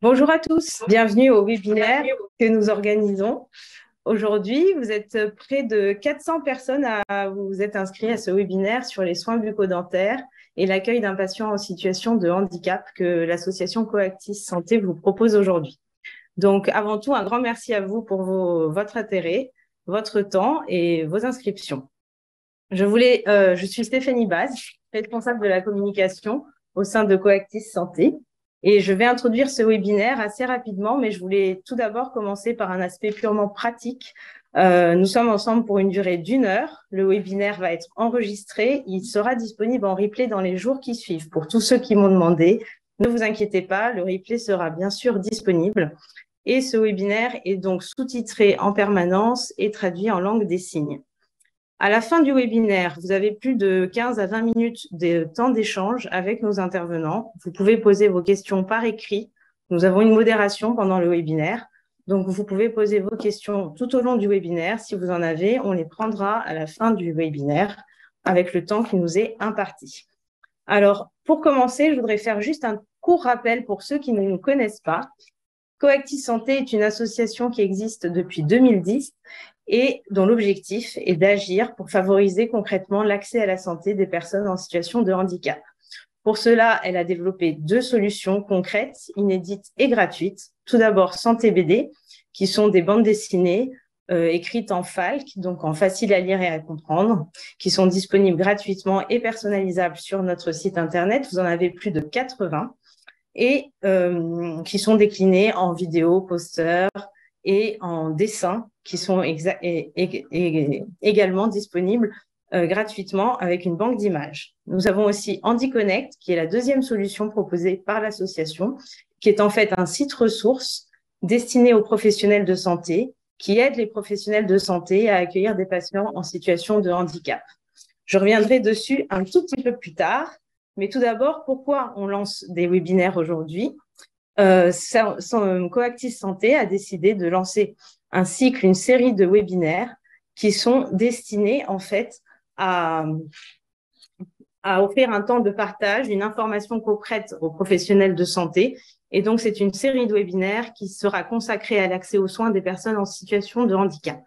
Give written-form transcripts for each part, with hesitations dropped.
Bonjour à tous, bienvenue au webinaire que nous organisons. Aujourd'hui, vous êtes près de 400 personnes à vous êtes inscrits à ce webinaire sur les soins bucco-dentaires et l'accueil d'un patient en situation de handicap que l'association Coactis Santé vous propose aujourd'hui. Donc, avant tout, un grand merci à vous pour votre intérêt, votre temps et vos inscriptions. Je suis Stéphanie Baz, responsable de la communication au sein de Coactis Santé. Et je vais introduire ce webinaire assez rapidement, mais je voulais tout d'abord commencer par un aspect purement pratique. Nous sommes ensemble pour une durée d'1 heure. Le webinaire va être enregistré. Il sera disponible en replay dans les jours qui suivent. Pour tous ceux qui m'ont demandé, ne vous inquiétez pas, le replay sera bien sûr disponible. Et ce webinaire est donc sous-titré en permanence et traduit en langue des signes. À la fin du webinaire, vous avez plus de 15 à 20 minutes de temps d'échange avec nos intervenants. Vous pouvez poser vos questions par écrit. Nous avons une modération pendant le webinaire. Donc, vous pouvez poser vos questions tout au long du webinaire. Si vous en avez, on les prendra à la fin du webinaire avec le temps qui nous est imparti. Alors, pour commencer, je voudrais faire juste un court rappel pour ceux qui ne nous connaissent pas. Coactis Santé est une association qui existe depuis 2010 et dont l'objectif est d'agir pour favoriser concrètement l'accès à la santé des personnes en situation de handicap. Pour cela, elle a développé 2 solutions concrètes, inédites et gratuites. Tout d'abord, Santé BD, qui sont des bandes dessinées écrites en FALC, donc en facile à lire et à comprendre, qui sont disponibles gratuitement et personnalisables sur notre site internet. Vous en avez plus de 80 et qui sont déclinées en vidéo, posters et en dessins qui sont également disponibles gratuitement avec une banque d'images. Nous avons aussi HandiConnect, qui est la 2e solution proposée par l'association, qui est en fait un site ressource destiné aux professionnels de santé, qui aide les professionnels de santé à accueillir des patients en situation de handicap. Je reviendrai dessus un tout petit peu plus tard, mais tout d'abord, pourquoi on lance des webinaires aujourd'hui ? Coactis Santé a décidé de lancer un cycle, une série de webinaires qui sont destinés en fait à offrir un temps de partage, une information concrète aux professionnels de santé. Et donc, c'est une série de webinaires qui sera consacrée à l'accès aux soins des personnes en situation de handicap.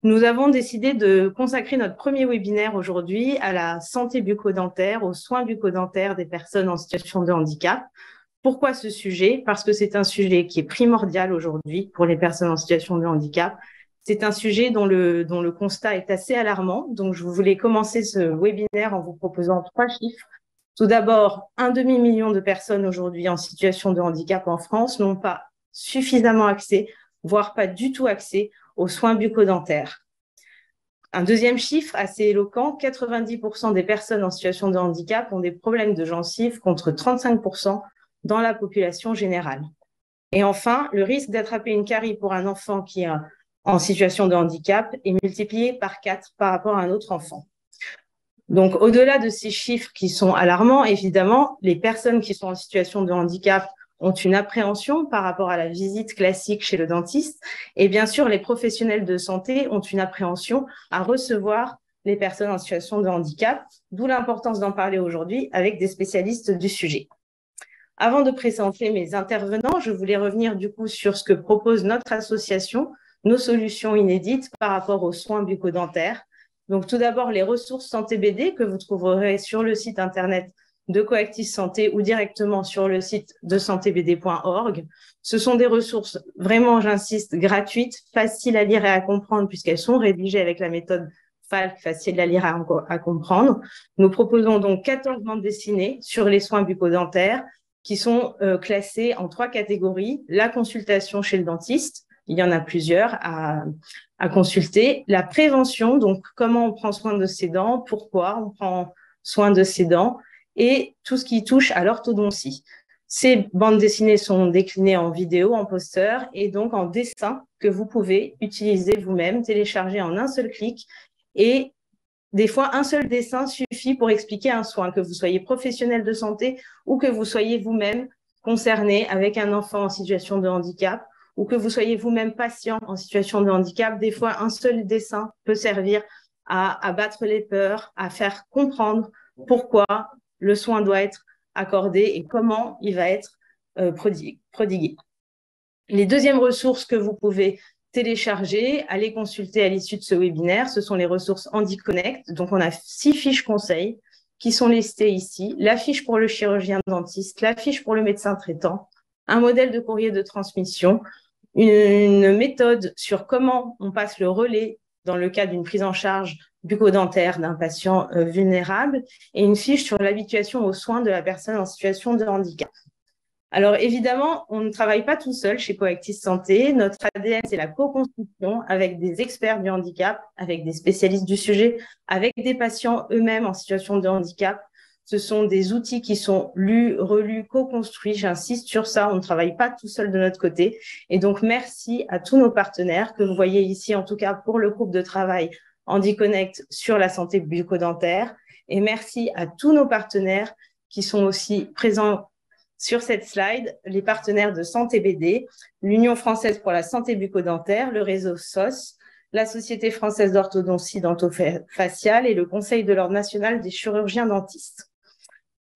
Nous avons décidé de consacrer notre premier webinaire aujourd'hui à la santé bucco-dentaire, aux soins bucco-dentaires des personnes en situation de handicap. Pourquoi ce sujet ? Parce que c'est un sujet qui est primordial aujourd'hui pour les personnes en situation de handicap. C'est un sujet dont le constat est assez alarmant. Donc, je voulais commencer ce webinaire en vous proposant 3 chiffres. Tout d'abord, 1,5 million de personnes aujourd'hui en situation de handicap en France n'ont pas suffisamment accès, voire pas du tout accès aux soins bucco-dentaires. Un deuxième chiffre assez éloquent, 90% des personnes en situation de handicap ont des problèmes de gencives contre 35% dans la population générale. Et enfin, le risque d'attraper une carie pour un enfant qui est en situation de handicap est multiplié par 4 par rapport à un autre enfant. Donc, au-delà de ces chiffres qui sont alarmants, évidemment, les personnes qui sont en situation de handicap ont une appréhension par rapport à la visite classique chez le dentiste. Et bien sûr, les professionnels de santé ont une appréhension à recevoir les personnes en situation de handicap, d'où l'importance d'en parler aujourd'hui avec des spécialistes du sujet. Avant de présenter mes intervenants, je voulais revenir du coup sur ce que propose notre association, nos solutions inédites par rapport aux soins bucco-dentaires. Donc tout d'abord, les ressources Santé BD que vous trouverez sur le site internet de Coactis Santé ou directement sur le site de santébd.org. Ce sont des ressources vraiment, j'insiste, gratuites, faciles à lire et à comprendre puisqu'elles sont rédigées avec la méthode FALC, facile à lire et à comprendre. Nous proposons donc 14 bandes dessinées sur les soins bucco-dentaires qui sont classées en 3 catégories. La consultation chez le dentiste, il y en a plusieurs à consulter. La prévention, donc comment on prend soin de ses dents, pourquoi on prend soin de ses dents, et tout ce qui touche à l'orthodontie. Ces bandes dessinées sont déclinées en vidéo, en poster et donc en dessin que vous pouvez utiliser vous-même, télécharger en un seul clic. Et des fois, un seul dessin suffit pour expliquer un soin, que vous soyez professionnel de santé ou que vous soyez vous-même concerné avec un enfant en situation de handicap ou que vous soyez vous-même patient en situation de handicap. Des fois, un seul dessin peut servir à abattre les peurs, à faire comprendre pourquoi le soin doit être accordé et comment il va être prodiguées. Les deuxièmes ressources que vous pouvez télécharger, aller consulter à l'issue de ce webinaire, ce sont les ressources HandiConnect. Donc, on a 6 fiches conseils qui sont listées ici. La fiche pour le chirurgien dentiste, la fiche pour le médecin traitant, un modèle de courrier de transmission, une méthode sur comment on passe le relais dans le cas d'une prise en charge bucco-dentaire d'un patient vulnérable et une fiche sur l'habituation aux soins de la personne en situation de handicap. Alors évidemment, on ne travaille pas tout seul chez Coactis Santé. Notre ADN, c'est la co-construction avec des experts du handicap, avec des spécialistes du sujet, avec des patients eux-mêmes en situation de handicap. Ce sont des outils qui sont lus, relus, co-construits. J'insiste sur ça, on ne travaille pas tout seul de notre côté. Et donc, merci à tous nos partenaires que vous voyez ici, en tout cas pour le groupe de travail HandiConnect sur la santé bucco-dentaire. Et merci à tous nos partenaires qui sont aussi présents sur cette slide, les partenaires de Santé BD, l'Union française pour la santé bucco-dentaire, le réseau SOS, la Société française d'orthodontie dentofaciale et le Conseil de l'Ordre national des chirurgiens dentistes.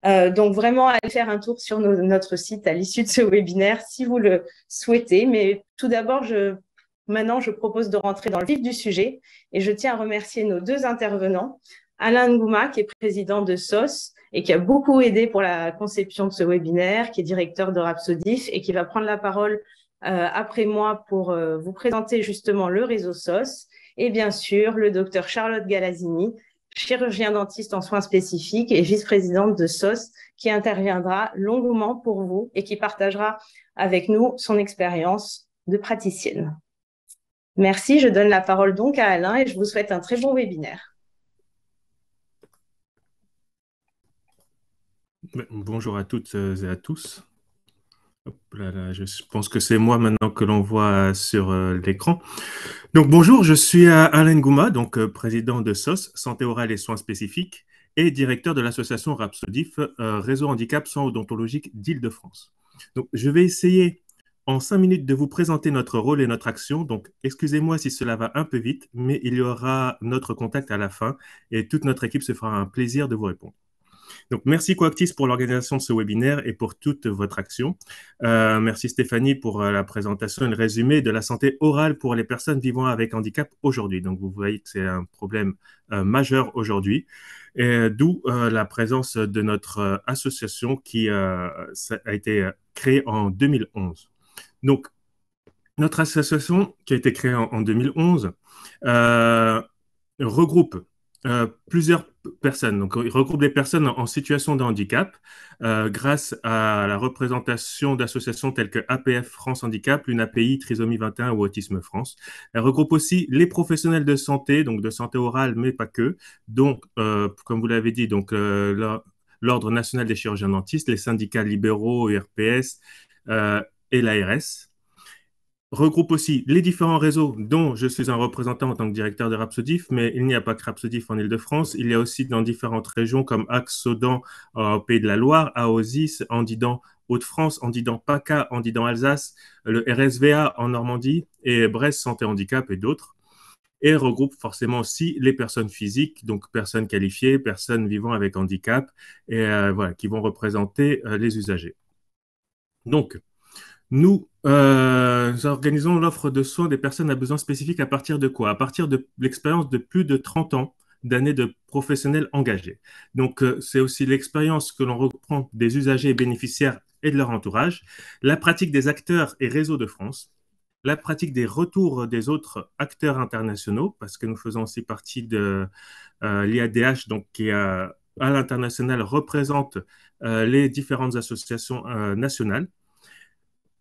Donc vraiment, allez faire un tour sur notre site à l'issue de ce webinaire si vous le souhaitez. Mais tout d'abord, maintenant, je propose de rentrer dans le vif du sujet et je tiens à remercier nos 2 intervenants. Alain Ngouma, qui est président de SOS et qui a beaucoup aidé pour la conception de ce webinaire, qui est directeur de Rhapsodif et qui va prendre la parole après moi pour vous présenter justement le réseau SOS. Et bien sûr, le docteur Charlotte Galazzini, chirurgien dentiste en soins spécifiques et vice-présidente de SOS, qui interviendra longuement pour vous et qui partagera avec nous son expérience de praticienne. Merci, je donne la parole donc à Alain et je vous souhaite un très bon webinaire. Bonjour à toutes et à tous. Hop là, je pense que c'est moi maintenant que l'on voit sur l'écran. Donc bonjour, je suis Alain Ngouma, donc président de SOS, Santé orale et soins spécifiques, et directeur de l'association Rhapsodif, réseau handicap soins odontologiques d'Île-de-France. Donc je vais essayer en 5 minutes de vous présenter notre rôle et notre action. Donc excusez-moi si cela va un peu vite, mais il y aura notre contact à la fin et toute notre équipe se fera un plaisir de vous répondre. Donc, merci Coactis pour l'organisation de ce webinaire et pour toute votre action. Merci Stéphanie pour la présentation et le résumé de la santé orale pour les personnes vivant avec handicap aujourd'hui. Donc, vous voyez que c'est un problème majeur aujourd'hui, d'où la présence de notre association qui a été créée en 2011. Donc, notre association qui a été créée en 2011 regroupe plusieurs personnes. Donc, il regroupe des personnes en situation de handicap grâce à la représentation d'associations telles que APF France Handicap, l'UNAPI, Trisomie 21 ou Autisme France. Elle regroupe aussi les professionnels de santé, donc de santé orale, mais pas que. Donc, comme vous l'avez dit, donc l'Ordre national des chirurgiens dentistes, les syndicats libéraux, URPS et l'ARS. Regroupe aussi les différents réseaux dont je suis un représentant en tant que directeur de Rhapsodif, mais il n'y a pas que Rhapsodif en Île-de-France, il y a aussi dans différentes régions comme Axe-Sodan au Pays de la Loire, Aosis, Andidan Hauts-de-France, Andidan PACA, Andidan Alsace, le RSVA en Normandie et Brest Santé Handicap et d'autres. Et regroupe forcément aussi les personnes physiques, donc personnes qualifiées, personnes vivant avec handicap, et voilà, qui vont représenter les usagers. Donc, nous organisons l'offre de soins des personnes à besoins spécifiques à partir de quoi? À partir de l'expérience de plus de 30 ans d'années de professionnels engagés. Donc, c'est aussi l'expérience que l'on reprend des usagers et bénéficiaires et de leur entourage, la pratique des acteurs et réseaux de France, la pratique des retours des autres acteurs internationaux, parce que nous faisons aussi partie de l'IADH, donc qui à l'international représente les différentes associations nationales.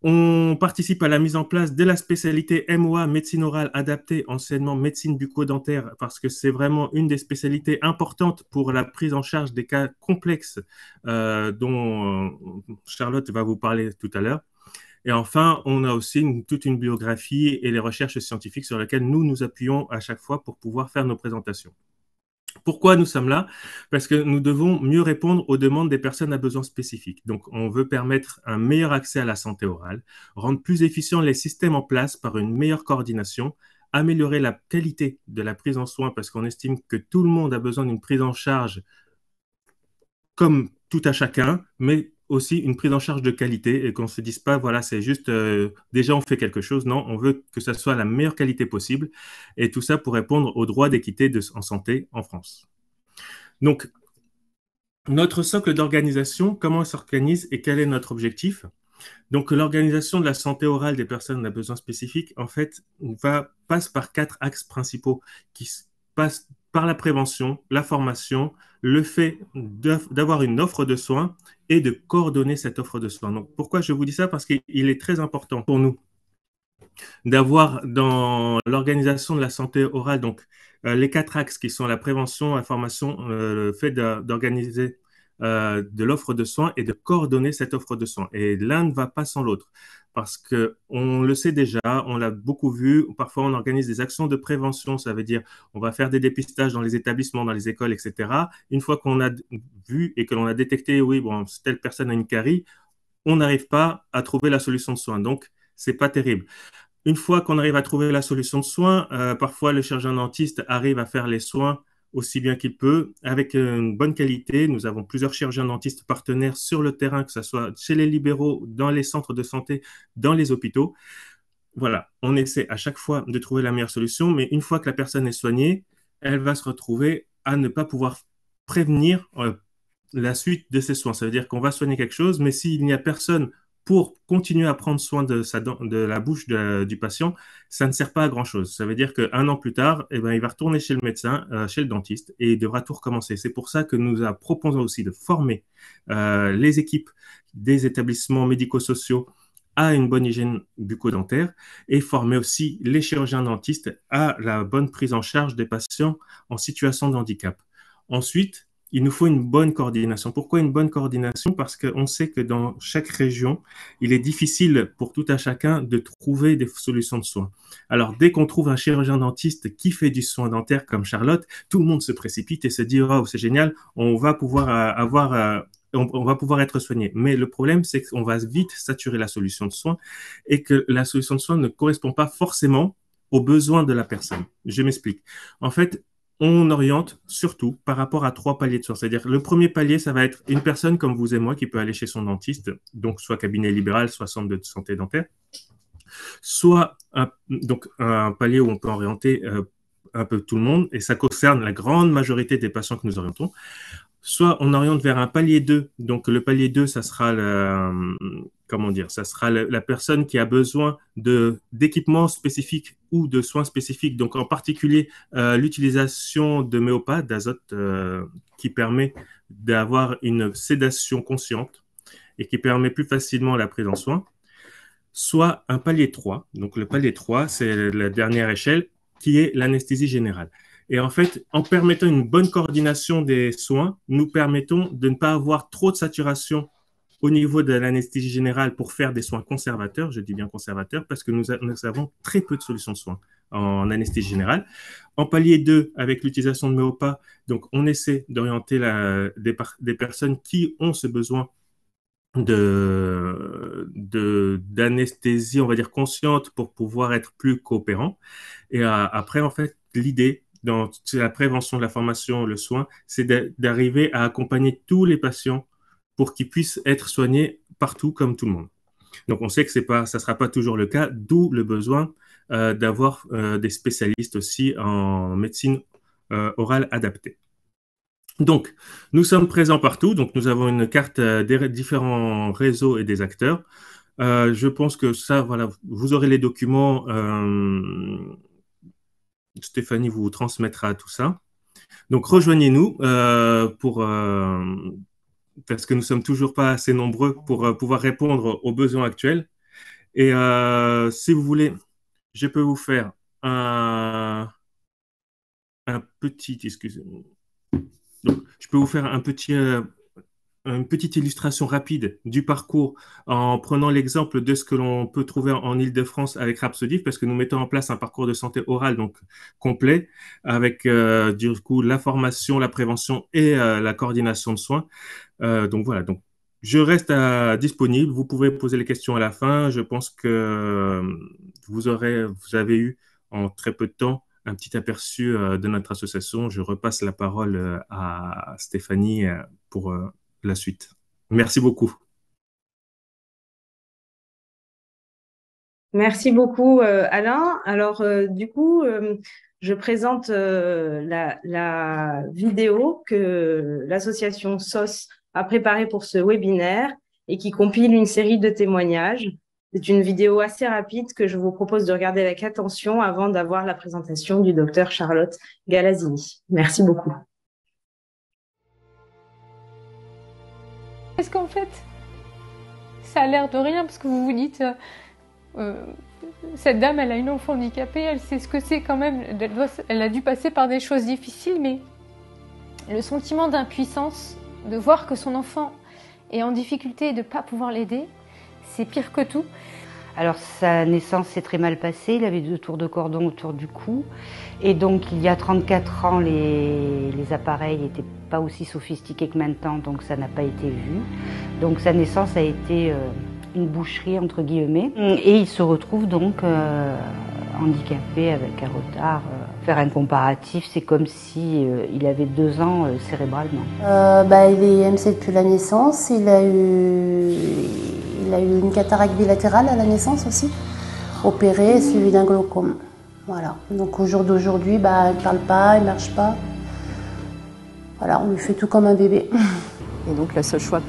On participe à la mise en place de la spécialité MOA, médecine orale adaptée, anciennement médecine bucco-dentaire, parce que c'est vraiment une des spécialités importantes pour la prise en charge des cas complexes dont Charlotte va vous parler tout à l'heure. Et enfin, on a aussi toute une biographie et les recherches scientifiques sur lesquelles nous nous appuyons à chaque fois pour pouvoir faire nos présentations. Pourquoi nous sommes là? Parce que nous devons mieux répondre aux demandes des personnes à besoins spécifiques. Donc, on veut permettre un meilleur accès à la santé orale, rendre plus efficients les systèmes en place par une meilleure coordination, améliorer la qualité de la prise en soin parce qu'on estime que tout le monde a besoin d'une prise en charge comme tout à chacun, mais aussi une prise en charge de qualité et qu'on ne se dise pas, voilà, c'est juste, déjà on fait quelque chose. Non, on veut que ça soit la meilleure qualité possible et tout ça pour répondre aux droits d'équité en santé en France. Donc, notre socle d'organisation, comment on s'organise et quel est notre objectif? Donc, l'organisation de la santé orale des personnes à besoins spécifiques, en fait, passe par 4 axes principaux qui passent par la prévention, la formation, le fait d'avoir une offre de soins et de coordonner cette offre de soins. Donc, pourquoi je vous dis ça? Parce qu'il est très important pour nous d'avoir dans l'organisation de la santé orale, donc les 4 axes qui sont la prévention, la formation, le fait d'organiser de l'offre de soins et de coordonner cette offre de soins. Et l'un ne va pas sans l'autre parce qu'on le sait déjà, on l'a beaucoup vu, parfois on organise des actions de prévention, ça veut dire on va faire des dépistages dans les établissements, dans les écoles, etc. Une fois qu'on a vu et que l'on a détecté, oui, bon, telle personne a une carie, on n'arrive pas à trouver la solution de soins. Donc, c'est pas terrible. Une fois qu'on arrive à trouver la solution de soins, parfois le chirurgien dentiste arrive à faire les soins aussi bien qu'il peut, avec une bonne qualité. Nous avons plusieurs chirurgiens dentistes partenaires sur le terrain, que ce soit chez les libéraux, dans les centres de santé, dans les hôpitaux. Voilà, on essaie à chaque fois de trouver la meilleure solution, mais une fois que la personne est soignée, elle va se retrouver à ne pas pouvoir prévenir la suite de ses soins. Ça veut dire qu'on va soigner quelque chose, mais s'il n'y a personne pour continuer à prendre soin de la bouche du patient, ça ne sert pas à grand-chose. Ça veut dire qu'un an plus tard, eh ben, il va retourner chez le médecin, chez le dentiste, et il devra tout recommencer. C'est pour ça que nous proposons aussi de former les équipes des établissements médico-sociaux à une bonne hygiène bucco-dentaire et former aussi les chirurgiens dentistes à la bonne prise en charge des patients en situation de handicap. Ensuite, il nous faut une bonne coordination. Pourquoi une bonne coordination? Parce qu'on sait que dans chaque région, il est difficile pour tout à chacun de trouver des solutions de soins. Alors, dès qu'on trouve un chirurgien dentiste qui fait du soin dentaire comme Charlotte, tout le monde se précipite et se dit « Oh, c'est génial, on va pouvoir on va pouvoir être soigné. » Mais le problème, c'est qu'on va vite saturer la solution de soins et que la solution de soins ne correspond pas forcément aux besoins de la personne. Je m'explique. En fait, on oriente surtout par rapport à 3 paliers de soins. C'est-à-dire, le premier palier, ça va être une personne comme vous et moi qui peut aller chez son dentiste, donc soit cabinet libéral, soit centre de santé dentaire, soit donc un palier où on peut orienter un peu tout le monde, et ça concerne la grande majorité des patients que nous orientons. Soit on oriente vers un palier 2. Donc, le palier 2, ça sera comment dire, ça sera la personne qui a besoin d'équipements spécifiques ou de soins spécifiques. Donc, en particulier, l'utilisation de méopathes, d'azote, qui permet d'avoir une sédation consciente et qui permet plus facilement la prise en soin. Soit un palier 3. Donc, le palier 3, c'est la dernière échelle, qui est l'anesthésie générale. Et en fait, en permettant une bonne coordination des soins, nous permettons de ne pas avoir trop de saturation au niveau de l'anesthésie générale pour faire des soins conservateurs. Je dis bien conservateurs parce que nous avons très peu de solutions de soins en anesthésie générale. En palier 2, avec l'utilisation de méopas, donc on essaie d'orienter des personnes qui ont ce besoin d'anesthésie, on va dire consciente, pour pouvoir être plus coopérant. Et après, en fait, l'idée dans la prévention, la formation, le soin, c'est d'arriver à accompagner tous les patients pour qu'ils puissent être soignés partout comme tout le monde. Donc, on sait que ça ne sera pas toujours le cas, d'où le besoin d'avoir des spécialistes aussi en médecine orale adaptée. Donc, nous sommes présents partout. Donc, nous avons une carte des différents réseaux et des acteurs. Je pense que ça, voilà, vous aurez les documents. Stéphanie vous transmettra tout ça. Donc, rejoignez-nous parce que nous ne sommes toujours pas assez nombreux pour pouvoir répondre aux besoins actuels. Et si vous voulez, je peux vous faire un petit, excusez-moi. Donc, je peux vous faire une petite illustration rapide du parcours en prenant l'exemple de ce que l'on peut trouver en Île-de-France avec Rhapsody, parce que nous mettons en place un parcours de santé orale donc complet avec du coup la formation, la prévention et la coordination de soins. Donc voilà, donc je reste disponible. Vous pouvez poser les questions à la fin. Je pense que vous avez eu en très peu de temps un petit aperçu de notre association. Je repasse la parole à Stéphanie pour la suite. Merci beaucoup. Merci beaucoup, Alain. Alors, du coup, je présente la vidéo que l'association SOS a préparée pour ce webinaire et qui compile une série de témoignages. C'est une vidéo assez rapide que je vous propose de regarder avec attention avant d'avoir la présentation du docteur Charlotte Galazzini. Merci beaucoup. Est-ce qu'en fait, ça a l'air de rien parce que vous vous dites, cette dame, elle a une enfant handicapée, elle sait ce que c'est quand même, elle a dû passer par des choses difficiles, mais le sentiment d'impuissance, de voir que son enfant est en difficulté et de ne pas pouvoir l'aider, c'est pire que tout. Alors sa naissance s'est très mal passée, il avait 2 tours de cordon autour du cou. Et donc il y a 34 ans, les appareils n'étaient pas aussi sophistiqués que maintenant, donc ça n'a pas été vu. Donc sa naissance a été une boucherie entre guillemets. Et il se retrouve donc handicapé avec un retard. Faire un comparatif, c'est comme si il avait 2 ans cérébralement. Il est MC depuis la naissance, il a eu une cataracte bilatérale à la naissance aussi, opérée, suivie d'un glaucome. Voilà. Donc au jour d'aujourd'hui, il ne parle pas, il ne marche pas. Voilà, on lui fait tout comme un bébé. Et donc le seul choix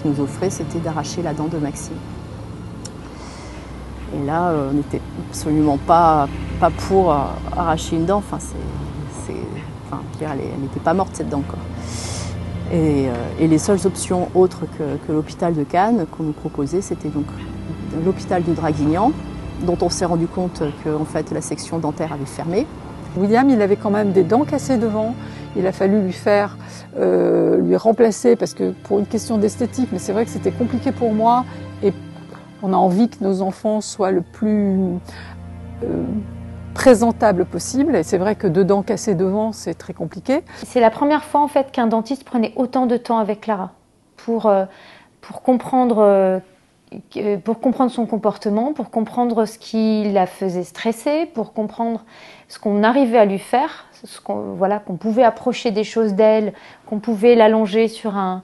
qu'il nous offrait, c'était d'arracher la dent de Maxime. Et là, on n'était absolument pas pour arracher une dent. Elle n'était pas morte cette dent encore. Et les seules options autres que l'hôpital de Cannes qu'on nous proposait, c'était donc l'hôpital de Draguignan, dont on s'est rendu compte que en fait, la section dentaire avait fermé. William, il avait quand même des dents cassées devant. Il a fallu lui remplacer parce que pour une question d'esthétique, mais c'est vrai que c'était compliqué pour moi. Et on a envie que nos enfants soient le plus présentable possible. Et c'est vrai que 2 dents cassées devant, c'est très compliqué. C'est la première fois en fait qu'un dentiste prenait autant de temps avec Clara pour comprendre son comportement, pour comprendre ce qui la faisait stresser, pour comprendre ce qu'on arrivait à lui faire, qu'on pouvait approcher des choses d'elle, qu'on pouvait l'allonger sur un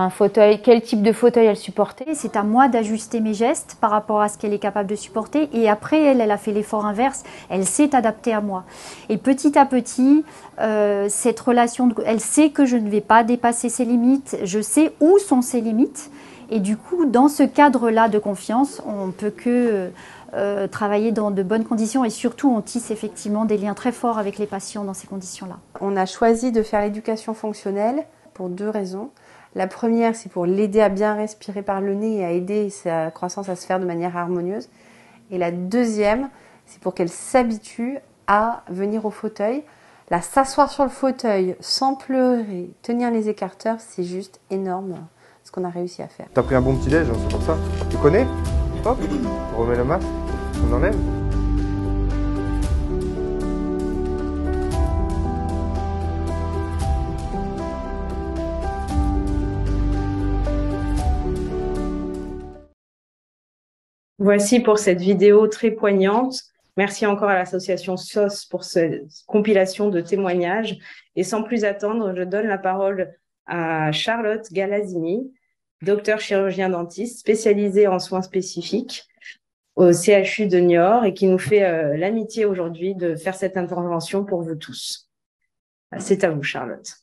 fauteuil, quel type de fauteuil elle supportait. C'est à moi d'ajuster mes gestes par rapport à ce qu'elle est capable de supporter. Et après, elle a fait l'effort inverse. Elle s'est adaptée à moi. Et petit à petit, cette relation, elle sait que je ne vais pas dépasser ses limites. Je sais où sont ses limites. Et du coup, dans ce cadre-là de confiance, on ne peut que travailler dans de bonnes conditions. Et surtout, on tisse effectivement des liens très forts avec les patients dans ces conditions-là. On a choisi de faire l'éducation fonctionnelle pour 2 raisons. La première, c'est pour l'aider à bien respirer par le nez et à aider sa croissance à se faire de manière harmonieuse. Et la deuxième, c'est pour qu'elle s'habitue à venir au fauteuil. Là, s'asseoir sur le fauteuil sans pleurer, tenir les écarteurs, c'est juste énorme ce qu'on a réussi à faire. T'as pris un bon petit déj, hein, c'est pour ça. Tu connais? Hop, on remet le masque, on enlève. Voici pour cette vidéo très poignante. Merci encore à l'association SOS pour cette compilation de témoignages. Et sans plus attendre, je donne la parole à Charlotte Galazzini, docteur chirurgien dentiste spécialisée en soins spécifiques au CHU de Niort et qui nous fait l'amitié aujourd'hui de faire cette intervention pour vous tous. C'est à vous, Charlotte.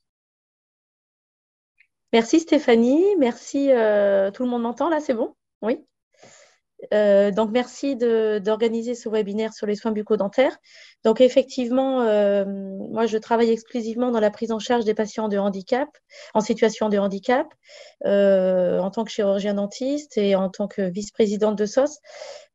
Merci Stéphanie, merci. Tout le monde m'entend là, c'est bon? Oui. Donc merci d'organiser ce webinaire sur les soins bucco-dentaires. Donc effectivement, moi je travaille exclusivement dans la prise en charge des patients de handicap, en situation de handicap, en tant que chirurgien dentiste et en tant que vice-présidente de SOS.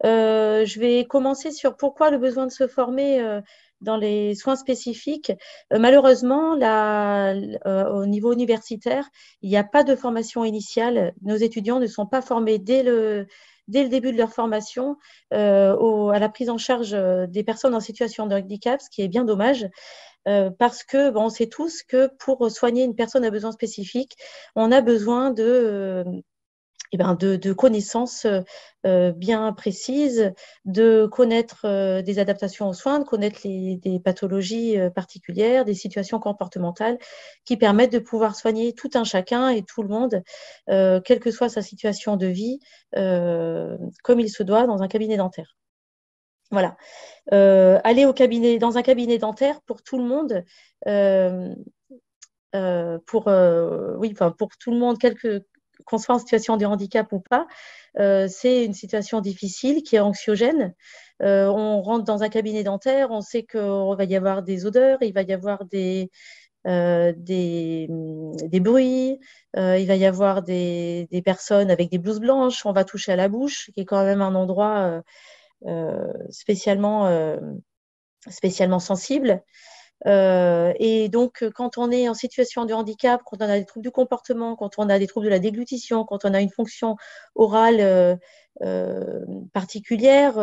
Je vais commencer sur pourquoi le besoin de se former dans les soins spécifiques. Malheureusement, au niveau universitaire, il n'y a pas de formation initiale. Nos étudiants ne sont pas formés dès le début de leur formation à la prise en charge des personnes en situation de handicap, ce qui est bien dommage. Parce que on sait tous que pour soigner une personne à besoin spécifique, on a besoin de connaissances bien précises, de connaître des adaptations aux soins, de connaître des pathologies particulières, des situations comportementales qui permettent de pouvoir soigner tout un chacun et tout le monde, quelle que soit sa situation de vie, comme il se doit dans un cabinet dentaire. Voilà. Aller dans un cabinet dentaire pour tout le monde, pour tout le monde, qu'on soit en situation de handicap ou pas, c'est une situation difficile qui est anxiogène. On rentre dans un cabinet dentaire, on sait qu'il va y avoir des odeurs, il va y avoir des bruits, il va y avoir des personnes avec des blouses blanches, on va toucher à la bouche, qui est quand même un endroit spécialement sensible. Et donc, quand on est en situation de handicap, quand on a des troubles du comportement, quand on a des troubles de la déglutition, quand on a une fonction orale particulière,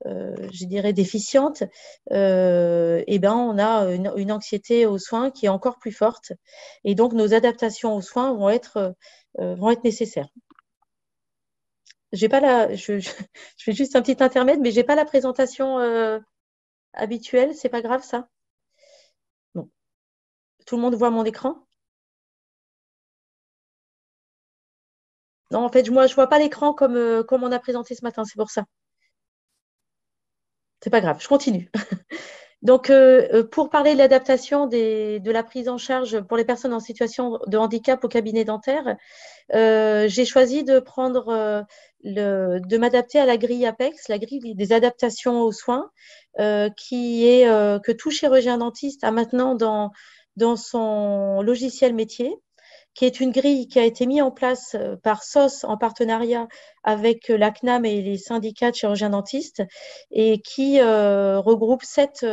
je dirais déficiente, on a une anxiété aux soins qui est encore plus forte. Et donc, nos adaptations aux soins vont être nécessaires. Je fais juste un petit intermède, mais je n'ai pas la présentation habituelle. C'est pas grave, ça? Bon. Tout le monde voit mon écran? Non, en fait, moi, je vois pas l'écran comme on a présenté ce matin, c'est pour ça. C'est pas grave, je continue. Donc, pour parler de l'adaptation de la prise en charge pour les personnes en situation de handicap au cabinet dentaire, j'ai choisi de de m'adapter à la grille APEX, la grille des adaptations aux soins, que tout chirurgien dentiste a maintenant dans son logiciel métier, qui est une grille qui a été mise en place par SOS en partenariat avec la CNAM et les syndicats de chirurgiens dentistes, et qui regroupe 7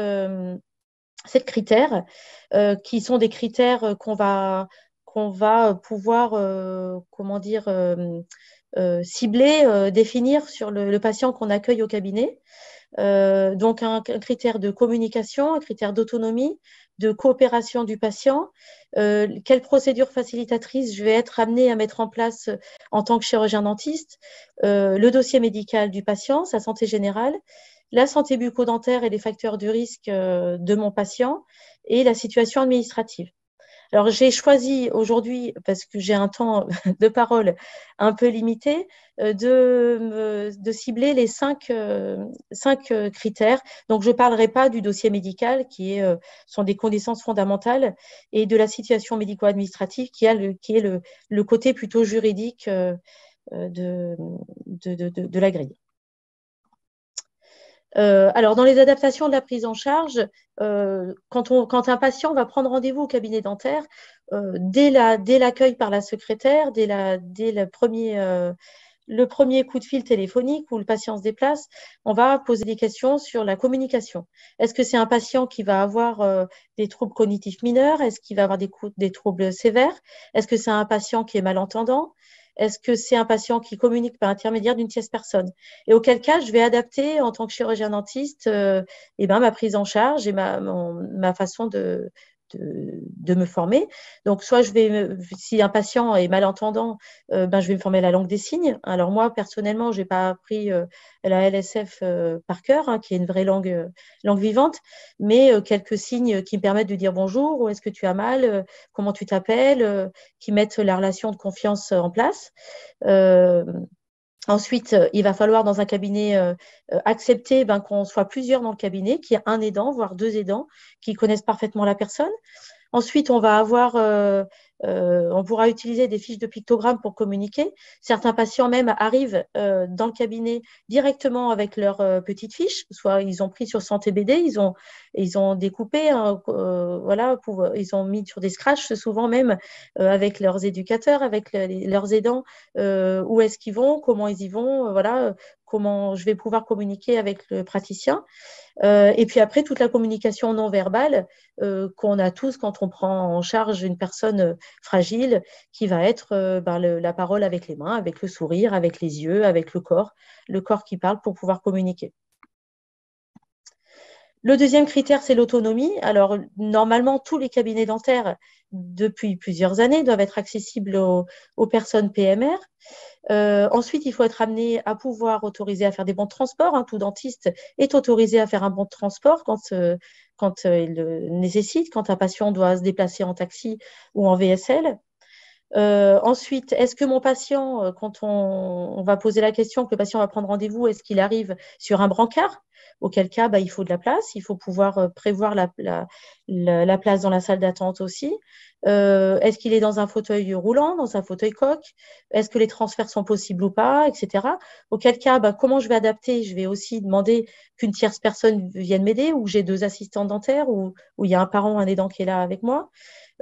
critères, qui sont des critères qu'on va pouvoir cibler, définir sur le patient qu'on accueille au cabinet. Donc un critère de communication, un critère d'autonomie, de coopération du patient, quelle procédure facilitatrice je vais être amenée à mettre en place en tant que chirurgien dentiste, le dossier médical du patient, sa santé générale, la santé bucco-dentaire et les facteurs de risque de mon patient, et la situation administrative. Alors, j'ai choisi aujourd'hui, parce que j'ai un temps de parole un peu limité, de cibler les 5 critères. Donc, je ne parlerai pas du dossier médical, sont des connaissances fondamentales, et de la situation médico-administrative, qui est le côté plutôt juridique de la grille. Alors, dans les adaptations de la prise en charge, quand un patient va prendre rendez-vous au cabinet dentaire, dès l'accueil par la secrétaire, dès le premier coup de fil téléphonique où le patient se déplace, on va poser des questions sur la communication. Est-ce que c'est un patient qui va avoir des troubles cognitifs mineurs? Est-ce qu'il va avoir des troubles sévères? Est-ce que c'est un patient qui est malentendant? Est-ce que c'est un patient qui communique par intermédiaire d'une tierce personne? Et auquel cas, je vais adapter en tant que chirurgien dentiste ma prise en charge et ma façon de me former. Donc, soit si un patient est malentendant, je vais me former à la langue des signes. Alors moi, personnellement, je n'ai pas appris la LSF par cœur, qui est une vraie langue vivante, mais quelques signes qui me permettent de dire bonjour, où est-ce que tu as mal, comment tu t'appelles, qui mettent la relation de confiance en place. Ensuite, il va falloir dans un cabinet accepter qu'on soit plusieurs dans le cabinet, qu'il y ait un aidant, voire 2 aidants qui connaissent parfaitement la personne. Ensuite, on pourra utiliser des fiches de pictogrammes pour communiquer. Certains patients même arrivent dans le cabinet directement avec leur petite fiche. Soit ils ont pris sur Santé BD, ils ont découpé, ils ont mis sur des scratchs, souvent même avec leurs éducateurs, avec leurs aidants, où est-ce qu'ils vont, comment ils y vont, comment je vais pouvoir communiquer avec le praticien. Et puis après, toute la communication non verbale qu'on a tous quand on prend en charge une personne fragile, qui va être la parole avec les mains, avec le sourire, avec les yeux, avec le corps qui parle pour pouvoir communiquer. Le deuxième critère, c'est l'autonomie. Alors, normalement, tous les cabinets dentaires, depuis plusieurs années, doivent être accessibles aux personnes PMR. Ensuite, il faut être amené à pouvoir autoriser à faire des bons de transport, hein. Tout dentiste est autorisé à faire un bon de transport quand il le nécessite, quand un patient doit se déplacer en taxi ou en VSL. Ensuite, est-ce que mon patient, quand on va poser la question, que le patient va prendre rendez-vous, est-ce qu'il arrive sur un brancard? Auquel cas, bah, il faut de la place, il faut pouvoir prévoir la place dans la salle d'attente aussi. Est-ce qu'il est dans un fauteuil roulant, dans un fauteuil coque? Est-ce que les transferts sont possibles ou pas, etc. Auquel cas, bah, comment je vais adapter? Je vais aussi demander qu'une tierce personne vienne m'aider, ou j'ai 2 assistants dentaires, ou il y a un parent, un aidant qui est là avec moi.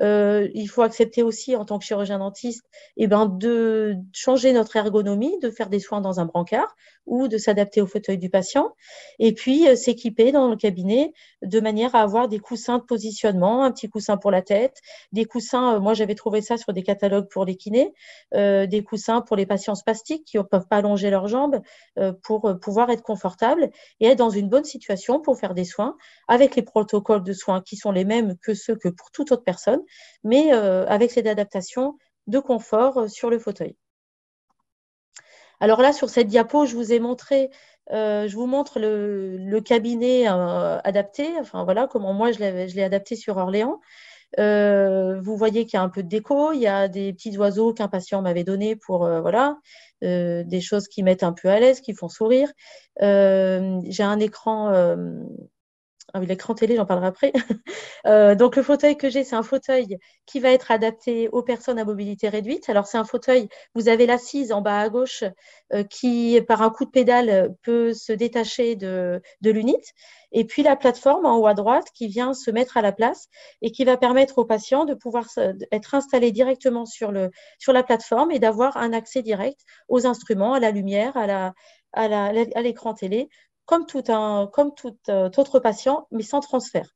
Il faut accepter aussi, en tant que chirurgien dentiste, de changer notre ergonomie, de faire des soins dans un brancard ou de s'adapter au fauteuil du patient. Et puis, s'équiper dans le cabinet de manière à avoir des coussins de positionnement, un petit coussin pour la tête, des coussins, moi j'avais trouvé ça sur des catalogues pour les kinés, des coussins pour les patients spastiques qui ne peuvent pas allonger leurs jambes, pour pouvoir être confortables et être dans une bonne situation pour faire des soins avec les protocoles de soins qui sont les mêmes que ceux que pour toute autre personne, mais avec cette adaptation de confort sur le fauteuil. Alors là, sur cette diapo, je vous montre le cabinet adapté, enfin voilà comment moi je l'ai adapté sur Orléans. Vous voyez qu'il y a un peu de déco, il y a des petits oiseaux qu'un patient m'avait donnés pour des choses qui mettent un peu à l'aise, qui font sourire. J'ai un écran. Ah oui, l'écran télé, j'en parlerai après. Donc, le fauteuil que j'ai, c'est un fauteuil qui va être adapté aux personnes à mobilité réduite. Alors, c'est un fauteuil, vous avez l'assise en bas à gauche qui, par un coup de pédale, peut se détacher de l'unit. Et puis, la plateforme en haut à droite qui vient se mettre à la place et qui va permettre aux patients de pouvoir être installés directement sur la plateforme et d'avoir un accès direct aux instruments, à la lumière, à l'écran télé, comme tout autre patient, mais sans transfert.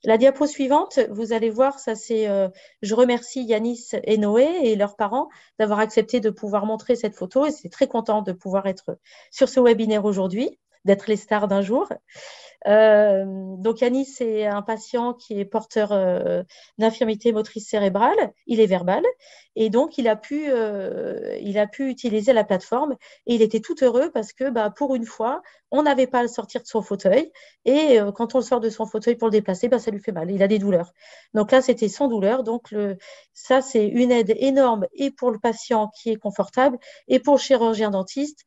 La diapo suivante, vous allez voir, je remercie Yanis et Noé et leurs parents d'avoir accepté de pouvoir montrer cette photo, et c'est très content de pouvoir être sur ce webinaire aujourd'hui, d'être les stars d'un jour. Donc Yanis, c'est un patient qui est porteur d'infirmité motrice cérébrale, il est verbal, et donc il a pu utiliser la plateforme, et il était tout heureux parce que pour une fois, on n'avait pas à le sortir de son fauteuil, et quand on le sort de son fauteuil pour le déplacer, ça lui fait mal, il a des douleurs. Donc là, c'était sans douleur, donc ça, c'est une aide énorme, et pour le patient qui est confortable, et pour le chirurgien dentiste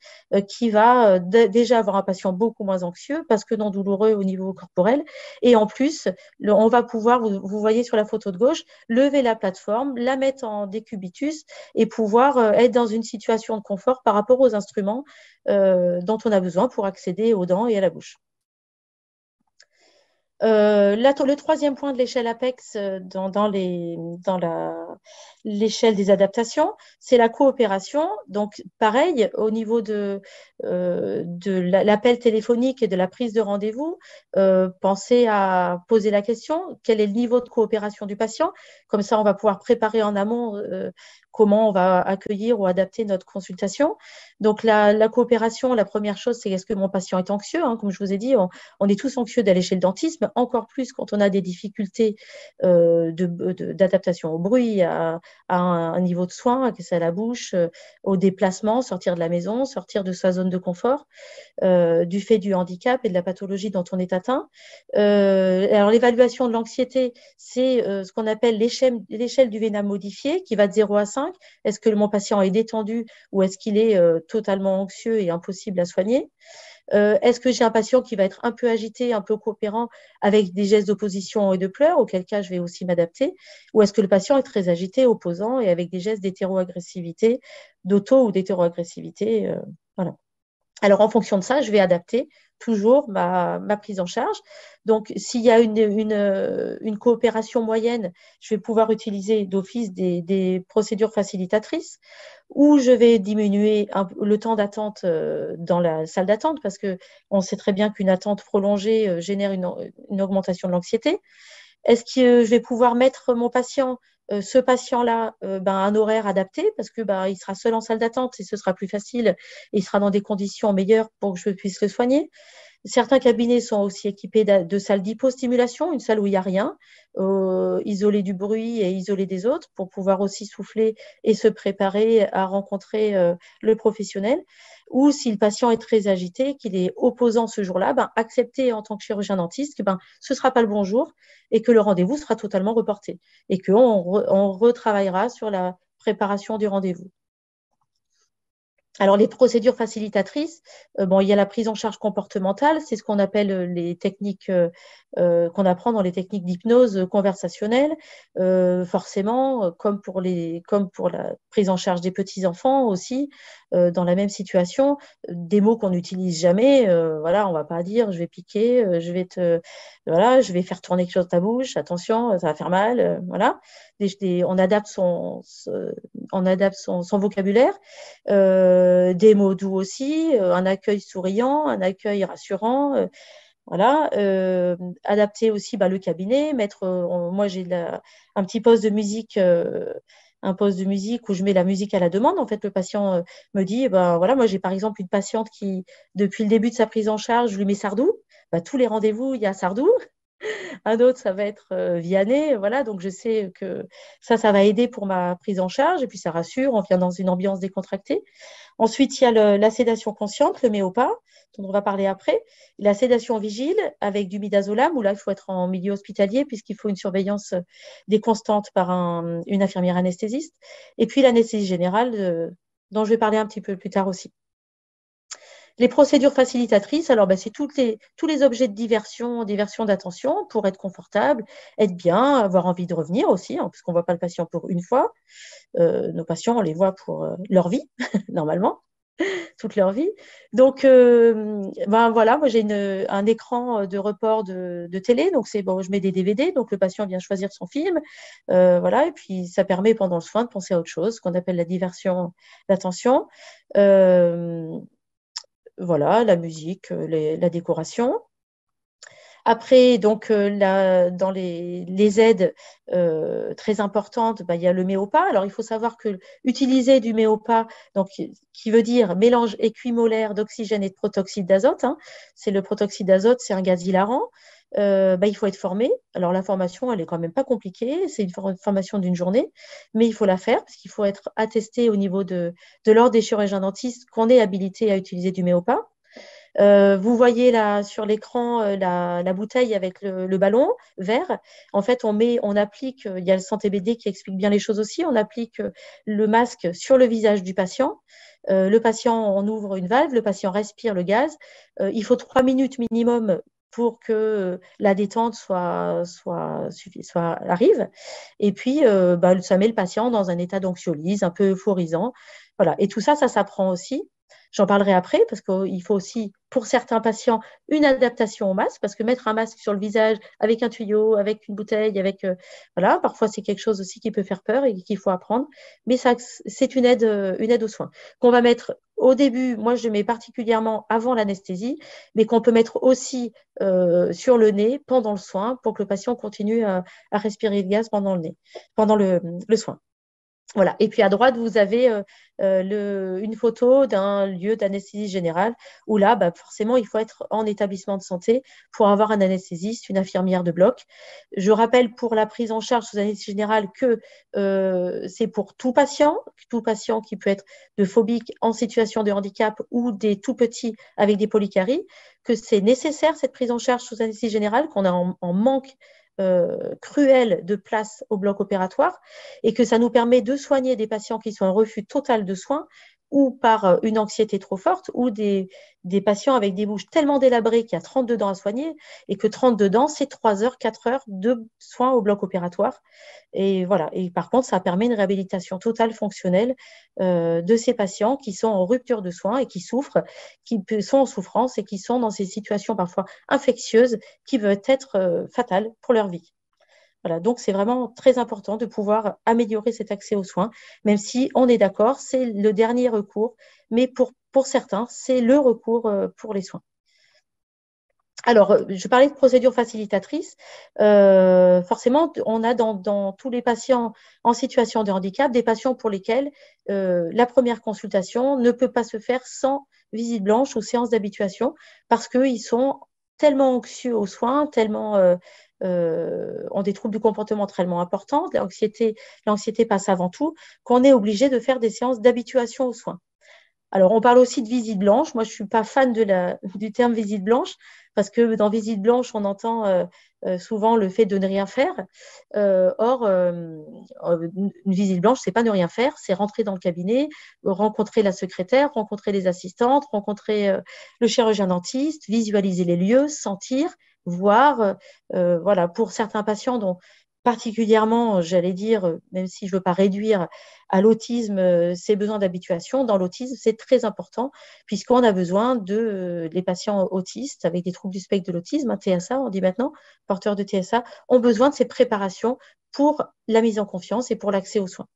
qui va déjà avoir un patient beaucoup moins anxieux parce que non douloureux au niveau corporel. Et en plus, on va pouvoir, vous voyez sur la photo de gauche, lever la plateforme, la mettre en décubitus et pouvoir être dans une situation de confort par rapport aux instruments dont on a besoin pour accéder aux dents et à la bouche. Le troisième point de l'échelle APEX dans l'échelle des adaptations, c'est la coopération. Donc, pareil, au niveau de l'appel téléphonique et de la prise de rendez-vous, pensez à poser la question, quel est le niveau de coopération du patient? Comme ça, on va pouvoir préparer en amont comment on va accueillir ou adapter notre consultation. Donc, la coopération, la première chose, c'est est-ce que mon patient est anxieux, hein? Comme je vous ai dit, on est tous anxieux d'aller chez le dentiste, mais encore plus quand on a des difficultés d'adaptation au bruit, à un niveau de soin, que c'est à la bouche, au déplacement, sortir de la maison, sortir de sa zone de confort, du fait du handicap et de la pathologie dont on est atteint. Alors, l'évaluation de l'anxiété, c'est ce qu'on appelle l'échelle du VNAM modifié, qui va de 0 à 5. Est-ce que mon patient est détendu ou est-ce qu'il est totalement anxieux et impossible à soigner? Est-ce que j'ai un patient qui va être un peu agité, un peu coopérant avec des gestes d'opposition et de pleurs, auquel cas je vais aussi m'adapter? Ou est-ce que le patient est très agité, opposant et avec des gestes d'hétéroagressivité, d'auto ou d'hétéroagressivité voilà. Alors, en fonction de ça, je vais adapter toujours ma prise en charge. Donc, s'il y a une coopération moyenne, je vais pouvoir utiliser d'office des procédures facilitatrices, ou je vais diminuer le temps d'attente dans la salle d'attente, parce qu'on sait très bien qu'une attente prolongée génère une augmentation de l'anxiété. Est-ce que je vais pouvoir mettre ce patient-là, un horaire adapté parce que il sera seul en salle d'attente et ce sera plus facile et il sera dans des conditions meilleures pour que je puisse le soigner. Certains cabinets sont aussi équipés de salles d'hypostimulation, une salle où il n'y a rien, isolée du bruit et isolée des autres, pour pouvoir aussi souffler et se préparer à rencontrer le professionnel. Ou si le patient est très agité, qu'il est opposant ce jour-là, accepter en tant que chirurgien dentiste que ce ne sera pas le bon jour et que le rendez-vous sera totalement reporté et qu'on retravaillera sur la préparation du rendez-vous. Alors, les procédures facilitatrices, il y a la prise en charge comportementale, c'est ce qu'on appelle les techniques qu'on apprend dans les techniques d'hypnose conversationnelle. Forcément, comme pour la prise en charge des petits-enfants aussi, dans la même situation, des mots qu'on n'utilise jamais. Voilà, on ne va pas dire je vais piquer, je vais faire tourner quelque chose dans ta bouche, attention, ça va faire mal. Voilà. On adapte son vocabulaire. Des mots doux aussi, un accueil souriant, un accueil rassurant. Voilà, adapter aussi le cabinet, moi j'ai un petit poste de musique, un poste de musique où je mets la musique à la demande. En fait, le patient me dit, voilà, moi j'ai par exemple une patiente qui, depuis le début de sa prise en charge, je lui mets Sardou. Tous les rendez-vous, il y a Sardou. Un autre, ça va être Vianney. Voilà, donc je sais que ça va aider pour ma prise en charge et puis ça rassure, on vient dans une ambiance décontractée. Ensuite, il y a la sédation consciente, le méopa, dont on va parler après. La sédation vigile avec du midazolam, où là, il faut être en milieu hospitalier puisqu'il faut une surveillance des constantes par une infirmière anesthésiste. Et puis l'anesthésie générale, dont je vais parler un petit peu plus tard aussi. Les procédures facilitatrices, alors c'est tous les objets de diversion d'attention pour être confortable, être bien, avoir envie de revenir aussi, parce qu'on ne voit pas le patient pour une fois. Nos patients, on les voit pour leur vie, normalement, toute leur vie. Donc, voilà, moi j'ai un écran de report de télé, donc je mets des DVD, donc le patient vient choisir son film, voilà, et puis ça permet pendant le soin de penser à autre chose, ce qu'on appelle la diversion d'attention. Voilà, la musique, la décoration. Après, donc, dans les aides très importantes, il y a le méopa. Alors, il faut savoir que utiliser du méopa, donc, qui veut dire mélange équimolaire d'oxygène et de protoxyde d'azote, c'est le protoxyde d'azote, c'est un gaz hilarant. Il faut être formé. Alors, la formation, elle n'est quand même pas compliquée. C'est une formation d'une journée, mais il faut la faire parce qu'il faut être attesté au niveau de l'ordre des chirurgiens dentistes qu'on est habilité à utiliser du méopa. Vous voyez là sur l'écran la bouteille avec le ballon vert. En fait, on applique, il y a le Santé BD qui explique bien les choses aussi, on applique le masque sur le visage du patient. Le patient, on ouvre une valve, le patient respire le gaz. Il faut 3 minutes minimum pour que la détente arrive. Et puis, ça met le patient dans un état d'anxiolyse, un peu euphorisant. Voilà. Et tout ça s'apprend aussi. J'en parlerai après parce qu'il faut aussi, pour certains patients, une adaptation au masque, parce que mettre un masque sur le visage avec un tuyau, avec une bouteille, voilà, parfois c'est quelque chose aussi qui peut faire peur et qu'il faut apprendre. Mais ça, c'est une aide aux soins qu'on va mettre au début. Moi, je mets particulièrement avant l'anesthésie, mais qu'on peut mettre aussi sur le nez pendant le soin pour que le patient continue à respirer le gaz pendant le soin. Voilà. Et puis à droite, vous avez une photo d'un lieu d'anesthésie générale où là, forcément, il faut être en établissement de santé pour avoir un anesthésiste, une infirmière de bloc. Je rappelle pour la prise en charge sous anesthésie générale que c'est pour tout patient qui peut être de phobique en situation de handicap ou des tout petits avec des polycaries, que c'est nécessaire cette prise en charge sous anesthésie générale, qu'on a en manque cruel de place au bloc opératoire et que ça nous permet de soigner des patients qui sont en refus total de soins ou par une anxiété trop forte ou des patients avec des bouches tellement délabrées qu'il y a 32 dents à soigner et que 32 dents, c'est 3 heures, 4 heures de soins au bloc opératoire. Et voilà. Et par contre, ça permet une réhabilitation totale fonctionnelle de ces patients qui sont en rupture de soins et qui souffrent, qui sont en souffrance et qui sont dans ces situations parfois infectieuses qui peuvent être fatales pour leur vie. Voilà, donc c'est vraiment très important de pouvoir améliorer cet accès aux soins, même si on est d'accord, c'est le dernier recours, mais pour certains, c'est le recours pour les soins. Alors, je parlais de procédure facilitatrice. Forcément, on a dans tous les patients en situation de handicap des patients pour lesquels la première consultation ne peut pas se faire sans visite blanche ou séance d'habituation parce qu'ils sont tellement anxieux aux soins, tellement ont des troubles du comportement tellement importants, l'anxiété passe avant tout, qu'on est obligé de faire des séances d'habituation aux soins. Alors, on parle aussi de visite blanche. Moi, je ne suis pas fan du terme visite blanche parce que dans visite blanche, on entend souvent le fait de ne rien faire. Or, une visite blanche, c'est pas ne rien faire, c'est rentrer dans le cabinet, rencontrer la secrétaire, rencontrer les assistantes, rencontrer le chirurgien dentiste, visualiser les lieux, sentir, voir. Voilà, pour certains patients dont particulièrement, j'allais dire, même si je ne veux pas réduire à l'autisme ces besoins d'habituation, dans l'autisme, c'est très important puisqu'on a besoin les patients autistes avec des troubles du spectre de l'autisme, TSA, on dit maintenant, porteurs de TSA, ont besoin de ces préparations pour la mise en confiance et pour l'accès aux soins.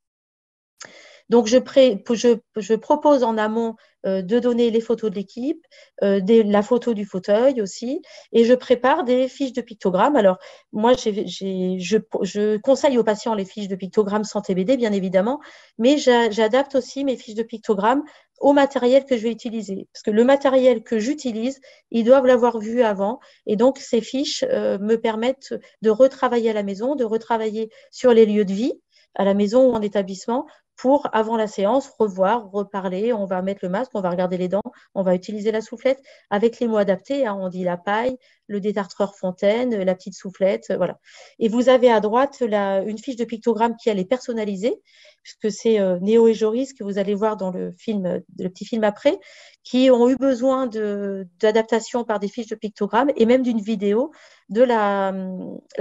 Donc, je propose en amont de donner les photos de l'équipe, la photo du fauteuil aussi, et je prépare des fiches de pictogrammes. Alors, moi, je conseille aux patients les fiches de pictogrammes sans TBD, bien évidemment, mais j'adapte aussi mes fiches de pictogrammes au matériel que je vais utiliser. Parce que le matériel que j'utilise, ils doivent l'avoir vu avant, et donc ces fiches me permettent de retravailler à la maison, de retravailler sur les lieux de vie, à la maison ou en établissement, pour, avant la séance, revoir, reparler. On va mettre le masque, on va regarder les dents, on va utiliser la soufflette avec les mots adaptés. Hein, on dit la paille, le détartreur fontaine, la petite soufflette, voilà. Et vous avez à droite une fiche de pictogramme qui elle est personnalisée, puisque c'est Néo et Joris que vous allez voir dans le petit film après, qui ont eu besoin d'adaptation par des fiches de pictogramme et même d'une vidéo de la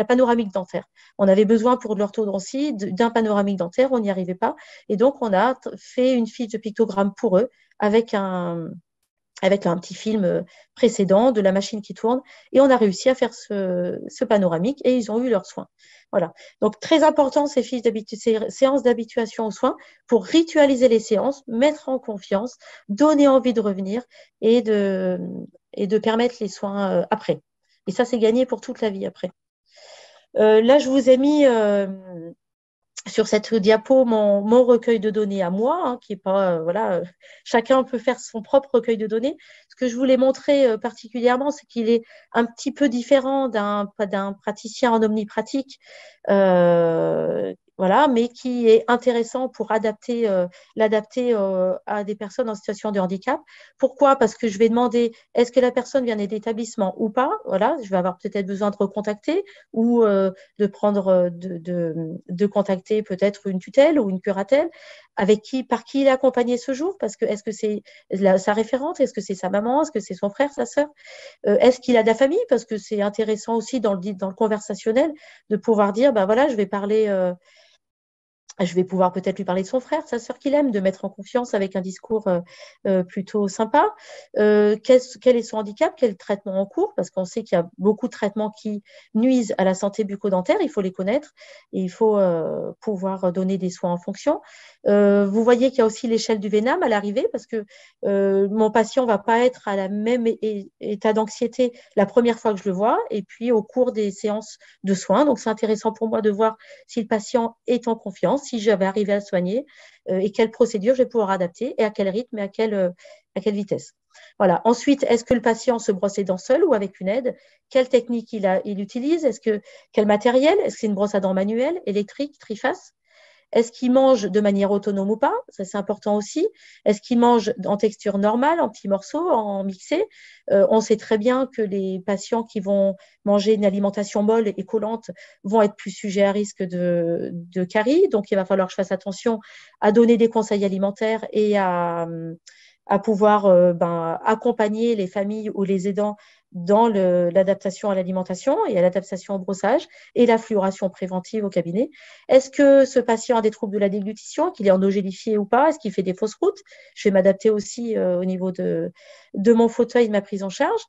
panoramique dentaire. On avait besoin pour de l'orthodontie d'un panoramique dentaire, on n'y arrivait pas. Et donc, on a fait une fiche de pictogramme pour eux avec un petit film précédent de la machine qui tourne. Et on a réussi à faire ce panoramique et ils ont eu leurs soins. Voilà. Donc, très important, ces séances d'habituation aux soins pour ritualiser les séances, mettre en confiance, donner envie de revenir et de permettre les soins après. Et ça, c'est gagné pour toute la vie après. Là, je vous ai mis sur cette diapo mon recueil de données à moi, hein, qui est pas, voilà, chacun peut faire son propre recueil de données. Ce que je voulais montrer particulièrement, c'est qu'il est un petit peu différent d'un praticien en omnipratique, voilà, mais qui est intéressant pour l'adapter à des personnes en situation de handicap. Pourquoi? Parce que je vais demander, est-ce que la personne vient d'établissement ou pas? Voilà, je vais avoir peut-être besoin de recontacter ou de prendre, de contacter peut-être une tutelle ou une curatelle, par qui il est accompagné ce jour, parce que est-ce que c'est sa référente, est-ce que c'est sa maman, est-ce que c'est son frère, sa sœur, est-ce qu'il a de la famille, parce que c'est intéressant aussi dans le conversationnel de pouvoir dire, ben voilà, je vais pouvoir peut-être lui parler de son frère, sa sœur qu'il aime, de mettre en confiance avec un discours plutôt sympa. Quel est son handicap? Quel traitement en cours? Parce qu'on sait qu'il y a beaucoup de traitements qui nuisent à la santé bucco-dentaire. Il faut les connaître et il faut pouvoir donner des soins en fonction. Vous voyez qu'il y a aussi l'échelle du VNAM à l'arrivée parce que mon patient ne va pas être à la même état d'anxiété la première fois que je le vois et puis au cours des séances de soins. Donc, c'est intéressant pour moi de voir si le patient est en confiance, si je vais arriver à le soigner et quelle procédure je vais pouvoir adapter et à quel rythme et à quelle vitesse. Voilà. Ensuite, est-ce que le patient se brosse les dents seul ou avec une aide? Quelle technique il utilise? Quel matériel? Est-ce que c'est une brosse à dents manuelle, électrique, triface? Est-ce qu'il mange de manière autonome ou pas? Ça, c'est important aussi. Est-ce qu'il mange en texture normale, en petits morceaux, en mixé? On sait très bien que les patients qui vont manger une alimentation molle et collante vont être plus sujets à risque de caries. Donc, il va falloir que je fasse attention à donner des conseils alimentaires et à pouvoir accompagner les familles ou les aidants dans l'adaptation à l'alimentation et à l'adaptation au brossage et la fluoration préventive au cabinet. Est-ce que ce patient a des troubles de la déglutition, qu'il est endogélifié ou pas? Est-ce qu'il fait des fausses routes? Je vais m'adapter aussi au niveau de mon fauteuil, de ma prise en charge.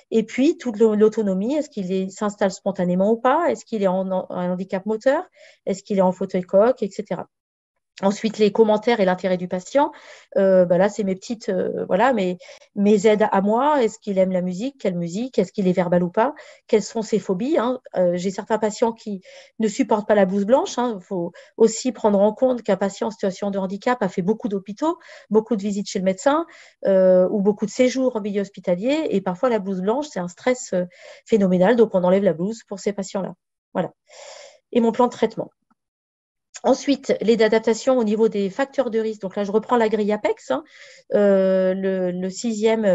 Et puis, toute l'autonomie, est-ce qu'il s'installe spontanément ou pas? Est-ce qu'il est en handicap moteur? Est-ce qu'il est en fauteuil coque, etc. Ensuite, les commentaires et l'intérêt du patient. Là, c'est mes petites, voilà, mes aides à moi. Est-ce qu'il aime la musique? Quelle musique? Est-ce qu'il est verbal ou pas? Quelles sont ses phobies, hein? J'ai certains patients qui ne supportent pas la blouse blanche, hein. Il faut aussi prendre en compte qu'un patient en situation de handicap a fait beaucoup d'hôpitaux, beaucoup de visites chez le médecin ou beaucoup de séjours en milieu hospitalier. Et parfois, la blouse blanche, c'est un stress phénoménal. Donc, on enlève la blouse pour ces patients-là. Voilà. Et mon plan de traitement. Ensuite, l'aide d'adaptation au niveau des facteurs de risque. Donc là, je reprends la grille APEX, hein, la sixième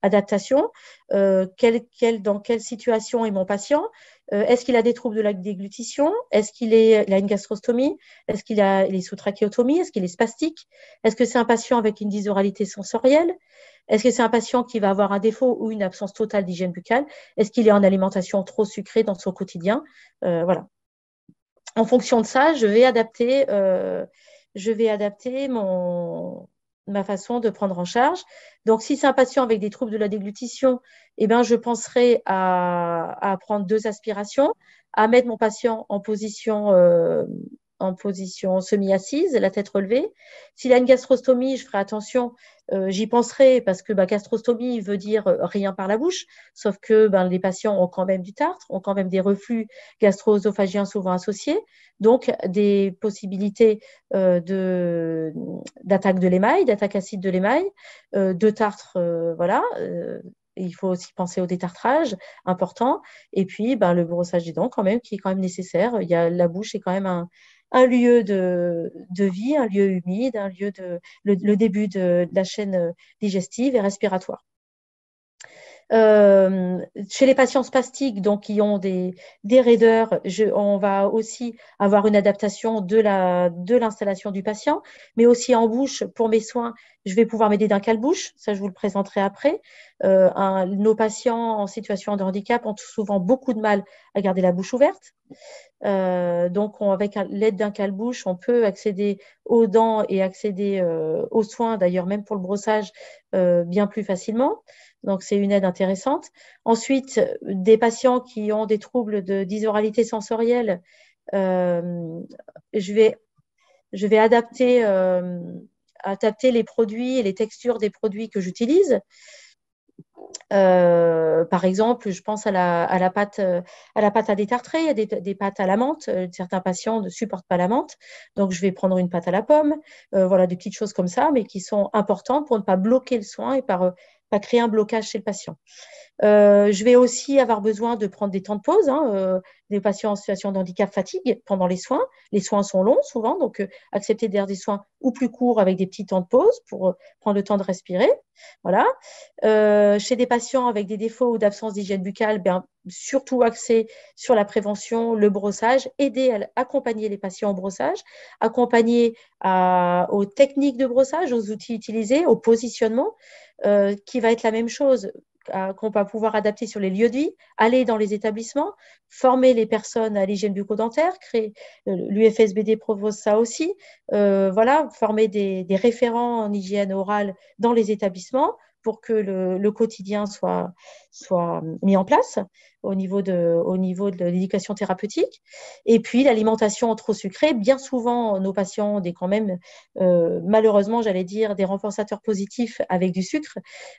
adaptation. Dans quelle situation est mon patient? Est-ce qu'il a des troubles de la déglutition? Est-ce qu'il a une gastrostomie? Est-ce qu'il est sous trachéotomie? Est-ce qu'il est spastique? Est-ce que c'est un patient avec une dysoralité sensorielle? Est-ce que c'est un patient qui va avoir un défaut ou une absence totale d'hygiène buccale? Est-ce qu'il est en alimentation trop sucrée dans son quotidien? Voilà. En fonction de ça, je vais adapter ma façon de prendre en charge. Donc, si c'est un patient avec des troubles de la déglutition, eh ben, je penserai à prendre 2 aspirations, à mettre mon patient en position semi-assise, la tête relevée. S'il a une gastrostomie, je ferai attention, j'y penserai parce que gastrostomie veut dire rien par la bouche, sauf que les patients ont quand même du tartre, ont quand même des reflux gastro-œsophagiens souvent associés, donc des possibilités d'attaque de l'émail, d'attaque acide de l'émail, de tartre, voilà. Il faut aussi penser au détartrage, important. Et puis, le brossage des dents, quand même, qui est quand même nécessaire. La bouche est quand même un lieu de vie, un lieu humide, un lieu le début de la chaîne digestive et respiratoire. Chez les patients spastiques, donc qui ont des raideurs, on va aussi avoir une adaptation de l'installation du patient, mais aussi en bouche. Pour mes soins, je vais pouvoir m'aider d'un cale-bouche, ça je vous le présenterai après. Nos patients en situation de handicap ont souvent beaucoup de mal à garder la bouche ouverte. Donc, avec l'aide d'un cale-bouche, on peut accéder aux dents et accéder aux soins, d'ailleurs même pour le brossage, bien plus facilement. Donc, c'est une aide intéressante. Ensuite, des patients qui ont des troubles de dysoralité sensorielle, je vais adapter les produits et les textures des produits que j'utilise. Par exemple, je pense à la pâte à détartrer. Il y a des pâtes à la menthe. Certains patients ne supportent pas la menthe. Donc, je vais prendre une pâte à la pomme. Voilà, des petites choses comme ça, mais qui sont importantes pour ne pas bloquer le soin et pas créer un blocage chez le patient. Je vais aussi avoir besoin de prendre des temps de pause. Des patients en situation de handicap fatiguent pendant les soins. Les soins sont longs souvent, donc accepter de faire des soins ou plus courts avec des petits temps de pause pour prendre le temps de respirer. Voilà. Chez des patients avec des défauts ou d'absence d'hygiène buccale, surtout axé sur la prévention, le brossage, aider à accompagner les patients au brossage, accompagner aux techniques de brossage, aux outils utilisés, au positionnement, qui va être la même chose qu'on va pouvoir adapter sur les lieux de vie, aller dans les établissements, former les personnes à l'hygiène bucco-dentaire, créer l'UFSBD propose ça aussi, voilà, former des référents en hygiène orale dans les établissements pour que le quotidien soit mis en place au niveau de l'éducation thérapeutique. Et puis, l'alimentation trop sucrée. Bien souvent, nos patients ont quand même, malheureusement, j'allais dire, des renforçateurs positifs avec du sucre.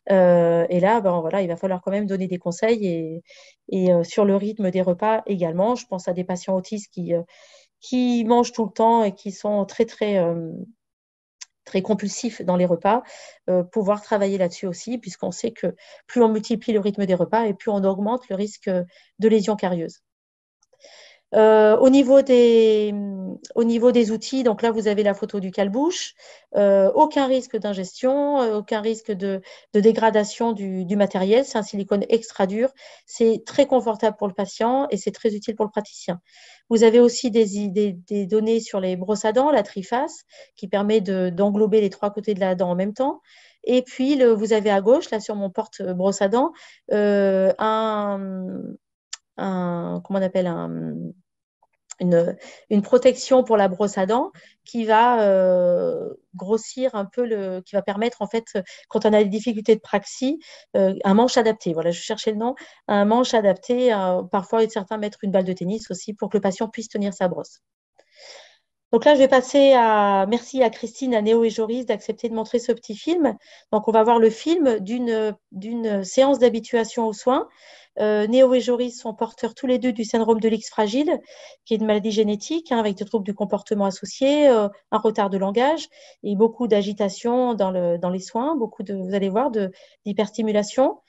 Et là, voilà, il va falloir quand même donner des conseils et sur le rythme des repas également. Je pense à des patients autistes qui mangent tout le temps et qui sont très, très compulsifs dans les repas, pouvoir travailler là-dessus aussi, puisqu'on sait que plus on multiplie le rythme des repas et plus on augmente le risque de lésions carieuses. Au niveau des outils, donc là, vous avez la photo du cale-bouche. Aucun risque d'ingestion, aucun risque de dégradation du matériel. C'est un silicone extra dur. C'est très confortable pour le patient et c'est très utile pour le praticien. Vous avez aussi des données sur les brosses à dents, la triface, qui permet d'englober les 3 côtés de la dent en même temps. Et puis, vous avez à gauche, là, sur mon porte-brosse à dents, comment on appelle une protection pour la brosse à dents qui va grossir un peu qui va permettre en fait, quand on a des difficultés de praxie, un manche adapté. Voilà, je cherchais le nom, un manche adapté. Parfois, certains mettent une balle de tennis aussi pour que le patient puisse tenir sa brosse. Donc là, je vais passer à merci à Christine, à Néo et Joris d'accepter de montrer ce petit film. Donc on va voir le film d'une séance d'habituation aux soins. Néo et Joris sont porteurs tous les deux du syndrome de l'X fragile, qui est une maladie génétique avec des troubles du comportement associés, un retard de langage et beaucoup d'agitation dans les soins, vous allez voir, d'hyperstimulation.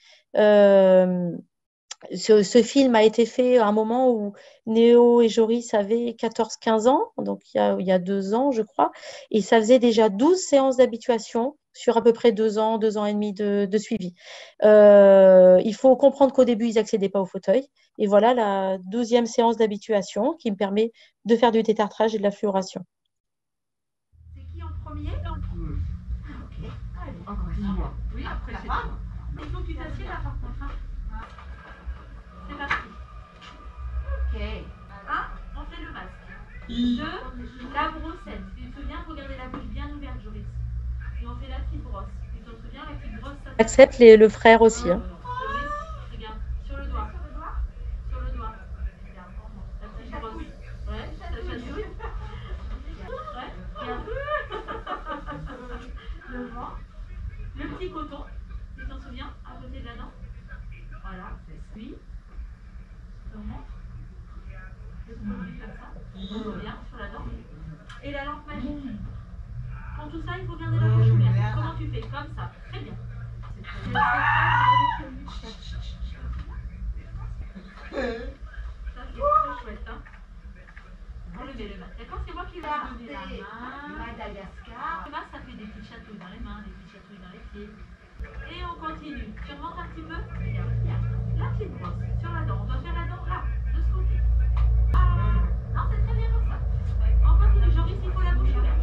Ce film a été fait à un moment où Néo et Joris avaient 14-15 ans, donc il y a 2 ans, je crois, et ça faisait déjà 12 séances d'habituation sur à peu près 2 ans et demi de suivi. Il faut comprendre qu'au début, ils n'accédaient pas au fauteuil. Et voilà la 12e séance d'habituation qui me permet de faire du détartrage et de la fluoration. C'est qui en premier? Ok. Allez, encore dis-moi. Oui, après c'est toi. Il faut que tu t'assieds là par contre. C'est parti. Ok. 1, on fait le masque. 2, la brossette. Tu te souviens, il faut garder la bouche bien ouverte, Joris. Et on fait la petite brosse. Tu te souviens, la petite brosse, ça fait... Accepte le frère aussi. Joris, regarde, sur le doigt. Sur le doigt. Regarde, la petite brosse. Ouais, ça chatouille. Ouais, regarde. Le vent. Le petit coton. Tu t'en souviens, à côté de la dent. Voilà, c'est lui. Comment? Le produit comme ça. On revient sur la dent. Et la lampe magique. Pour tout ça, il faut garder la bouche ouverte. Comment tu fais? Comme ça. Très bien. Ça, c'est très chouette. Hein. Enlevez le masque. D'accord? C'est moi qui vais vous donner la main. Madagascar. Le masque, ça fait des petites chatouilles dans les mains, des petites chatouilles dans les pieds. Et on continue. Tu remontes un petit peu. Regarde, regarde. La petite brosse sur la dent. On doit faire la dent là, de ce côté. Ah, non, c'est très bien comme ça. On continue. Joris, il faut la bouche ouverte.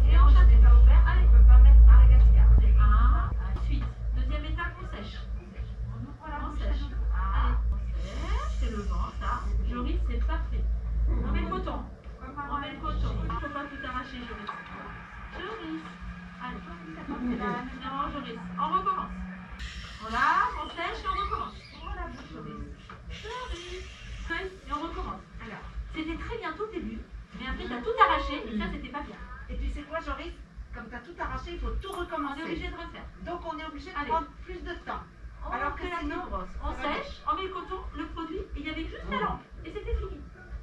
Et on chatte pas ouvert. Allez, on peut pas mettre Madagascar. Ensuite, deuxième étape, on sèche. On sèche. Allez, on sèche. C'est le vent, ça. Joris, c'est parfait. On met le coton. On met le coton. Il ne faut pas tout arracher, Joris. Joris. Allez, non, Joris. On recommence. Voilà, on sèche et on recommence. On la bouche, Joris. Joris. Et on recommence. Alors, c'était très bien tout le début, mais après, tu as tout arraché et ça, c'était pas bien. Et tu sais quoi, Joris? Comme tu as tout arraché, il faut tout recommencer. On est obligé de refaire. Donc, on est obligé de prendre plus de temps. Alors que sinon, on sèche, on met le coton, le produit, et il y avait juste la lampe. Et c'était fini.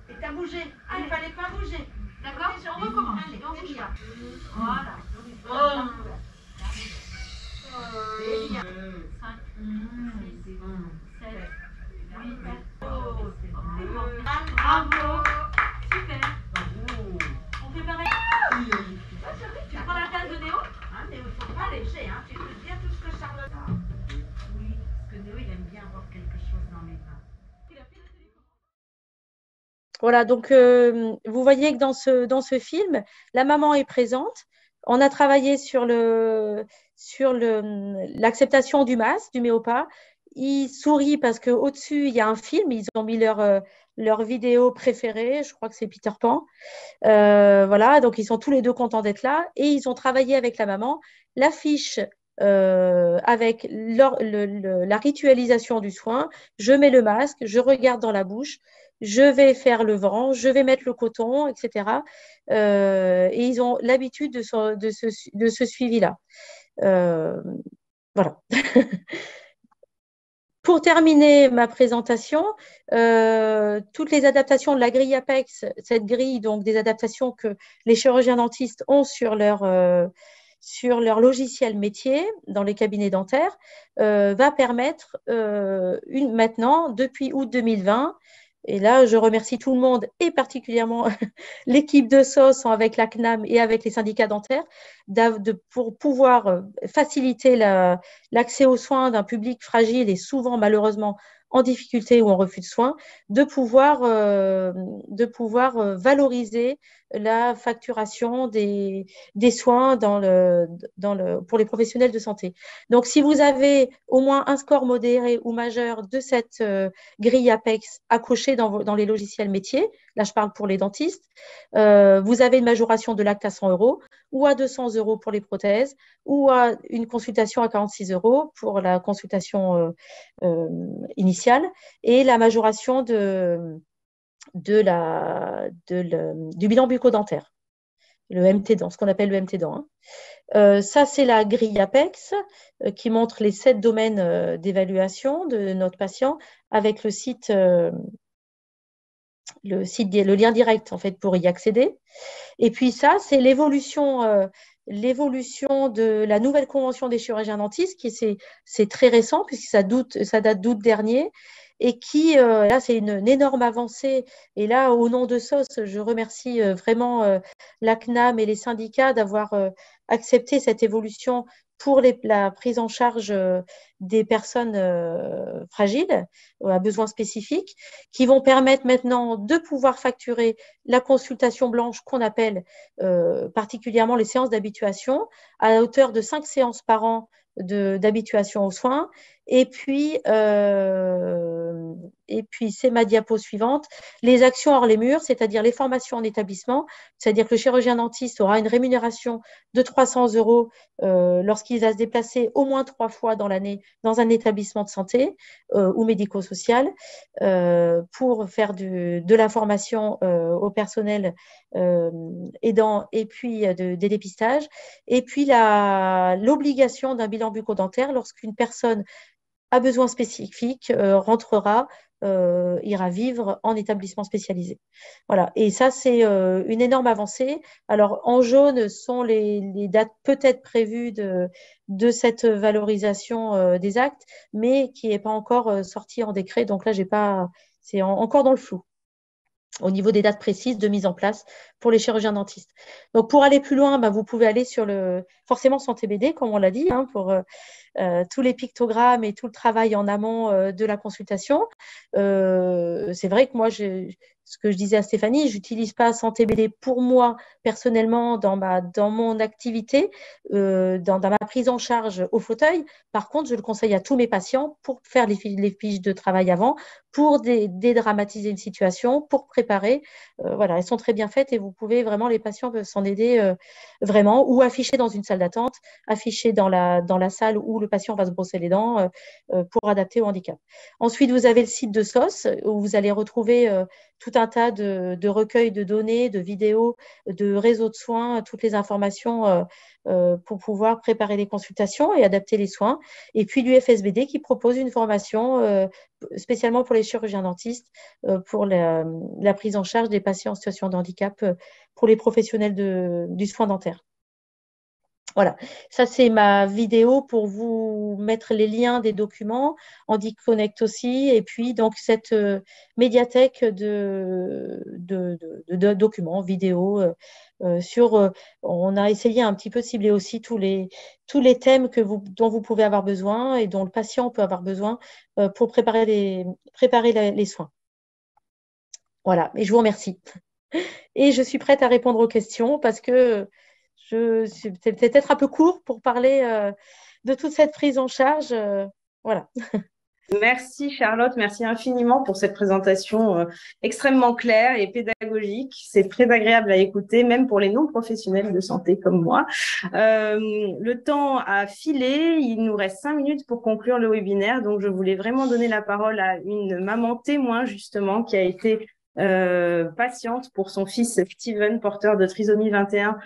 Et tu as bougé. Il ne fallait pas bouger. D'accord? On recommence. Allez, on bouge pas. Voilà. 5, 6, 7, 8, bravo. Super. On fait pareil. Tu prends la place de Néo? Néo, il ne faut pas bouger. Tu peux bien tout ce que Charlotte a. Oui, parce que Néo, il aime bien avoir quelque chose dans les mains. Voilà, donc vous voyez que dans ce film, la maman est présente. On a travaillé sur l'acceptation du masque, du méopa. Ils sourient parce qu'au-dessus, il y a un film. Ils ont mis leur vidéo préférée. Je crois que c'est Peter Pan. Voilà, donc ils sont tous les deux contents d'être là. Et ils ont travaillé avec la maman l'affiche avec la ritualisation du soin. Je mets le masque, je regarde dans la bouche. Je vais faire le vent, je vais mettre le coton, etc. Et ils ont l'habitude de ce suivi-là. Voilà. Pour terminer ma présentation, toutes les adaptations de la grille Apex, cette grille, donc des adaptations que les chirurgiens dentistes ont sur leur logiciel métier dans les cabinets dentaires, va permettre maintenant, depuis août 2020, et là, je remercie tout le monde et particulièrement l'équipe de SOS avec la CNAM et avec les syndicats dentaires pour pouvoir faciliter l'accès aux soins d'un public fragile et souvent malheureusement en difficulté ou en refus de soins, de pouvoir valoriser la facturation des soins pour les professionnels de santé. Donc, si vous avez au moins un score modéré ou majeur de cette grille Apex à cocher dans les logiciels métiers, là je parle pour les dentistes, vous avez une majoration de l'acte à 100 € ou à 200 € pour les prothèses ou à une consultation à 46 € pour la consultation initiale et la majoration du bilan bucco-dentaire, le MT-dent, ce qu'on appelle le MT-dent. Ça, c'est la grille APEX qui montre les 7 domaines d'évaluation de notre patient avec le lien direct en fait pour y accéder. Et puis ça, c'est l'évolution de la nouvelle convention des chirurgiens dentistes, c'est très récent puisque ça date d'août dernier. Et qui, là, c'est une énorme avancée. Et là, au nom de SOS, je remercie vraiment la CNAM et les syndicats d'avoir accepté cette évolution pour la prise en charge des personnes fragiles, à besoins spécifiques, qui vont permettre maintenant de pouvoir facturer la consultation blanche qu'on appelle particulièrement les séances d'habituation, à hauteur de 5 séances par an d'habituation aux soins. Et puis c'est ma diapo suivante, les actions hors les murs, c'est-à-dire les formations en établissement, c'est-à-dire que le chirurgien dentiste aura une rémunération de 300 € lorsqu'il va se déplacer au moins 3 fois dans l'année dans un établissement de santé ou médico-social pour faire de la formation au personnel aidant et puis des dépistages. Et puis l'obligation d'un bilan bucco-dentaire lorsqu'une personne à besoin spécifique rentrera, ira vivre en établissement spécialisé. Voilà. Et ça, c'est une énorme avancée. Alors, en jaune sont les dates peut-être prévues de cette valorisation des actes, mais qui n'est pas encore sortie en décret. Donc là, c'est encore dans le flou au niveau des dates précises de mise en place pour les chirurgiens dentistes. Donc, pour aller plus loin, vous pouvez aller sur forcément Santé BD, comme on l'a dit, pour tous les pictogrammes et tout le travail en amont de la consultation. C'est vrai que moi, ce que je disais à Stéphanie, j'utilise pas Santé BD pour moi personnellement dans mon activité, dans ma prise en charge au fauteuil. Par contre, je le conseille à tous mes patients pour faire les fiches de travail avant, pour dédramatiser une situation, pour préparer. Voilà, elles sont très bien faites et vous pouvez vraiment, les patients peuvent s'en aider vraiment, ou afficher dans une salle d'attente, afficher dans la salle où le patient va se brosser les dents pour adapter au handicap. Ensuite, vous avez le site de SOS où vous allez retrouver tout un tas de recueils de données, de vidéos, de réseaux de soins, toutes les informations pour pouvoir préparer les consultations et adapter les soins. Et puis l'UFSBD qui propose une formation spécialement pour les chirurgiens dentistes pour la prise en charge des patients en situation de handicap pour les professionnels du soin dentaire. Voilà, ça c'est ma vidéo pour vous mettre les liens des documents, HandiConnect aussi, et puis donc cette médiathèque de documents, vidéos on a essayé un petit peu de cibler aussi tous les thèmes dont vous pouvez avoir besoin et dont le patient peut avoir besoin pour préparer les soins. Voilà, et je vous remercie. Et je suis prête à répondre aux questions parce que c'est peut-être un peu court pour parler de toute cette prise en charge. Voilà. Merci Charlotte, merci infiniment pour cette présentation extrêmement claire et pédagogique. C'est très agréable à écouter, même pour les non-professionnels de santé comme moi. Le temps a filé, il nous reste 5 minutes pour conclure le webinaire, donc je voulais vraiment donner la parole à une maman témoin justement qui a été patiente pour son fils Steven, porteur de trisomie 21,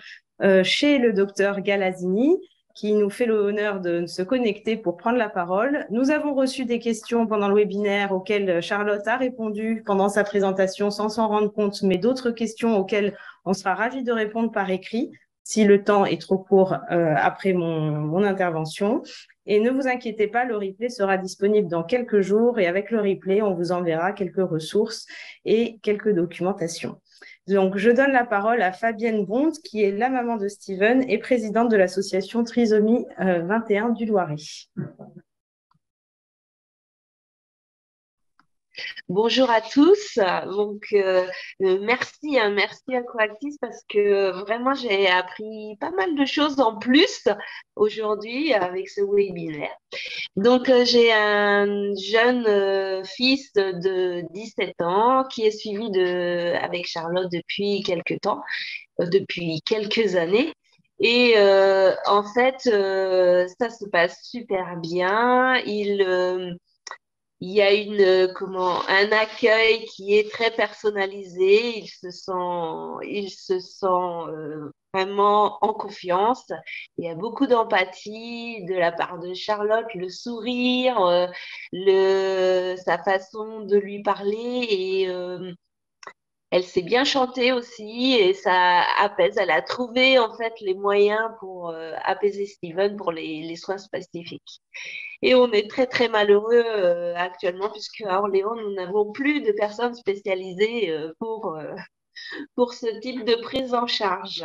chez le docteur Galazzini, qui nous fait l'honneur de se connecter pour prendre la parole. Nous avons reçu des questions pendant le webinaire auxquelles Charlotte a répondu pendant sa présentation sans s'en rendre compte, mais d'autres questions auxquelles on sera ravis de répondre par écrit si le temps est trop court après mon intervention. Et ne vous inquiétez pas, le replay sera disponible dans quelques jours et avec le replay, on vous enverra quelques ressources et quelques documentations. Donc, je donne la parole à Fabienne Bonte, qui est la maman de Steven et présidente de l'association Trisomie 21 du Loiret. Bonjour à tous. Donc, merci à Coactis parce que vraiment j'ai appris pas mal de choses en plus aujourd'hui avec ce webinaire. Donc, j'ai un jeune fils de 17 ans qui est suivi avec Charlotte depuis quelques temps, depuis quelques années. Et en fait, ça se passe super bien. il y a un accueil qui est très personnalisé. Il se sent vraiment en confiance. Il y a beaucoup d'empathie de la part de Charlotte, le sourire, sa façon de lui parler et elle sait bien chanter aussi et ça apaise. Elle a trouvé en fait les moyens pour apaiser Steven pour les soins spécifiques. Et on est très très malheureux actuellement puisque à Orléans nous n'avons plus de personnes spécialisées pour ce type de prise en charge.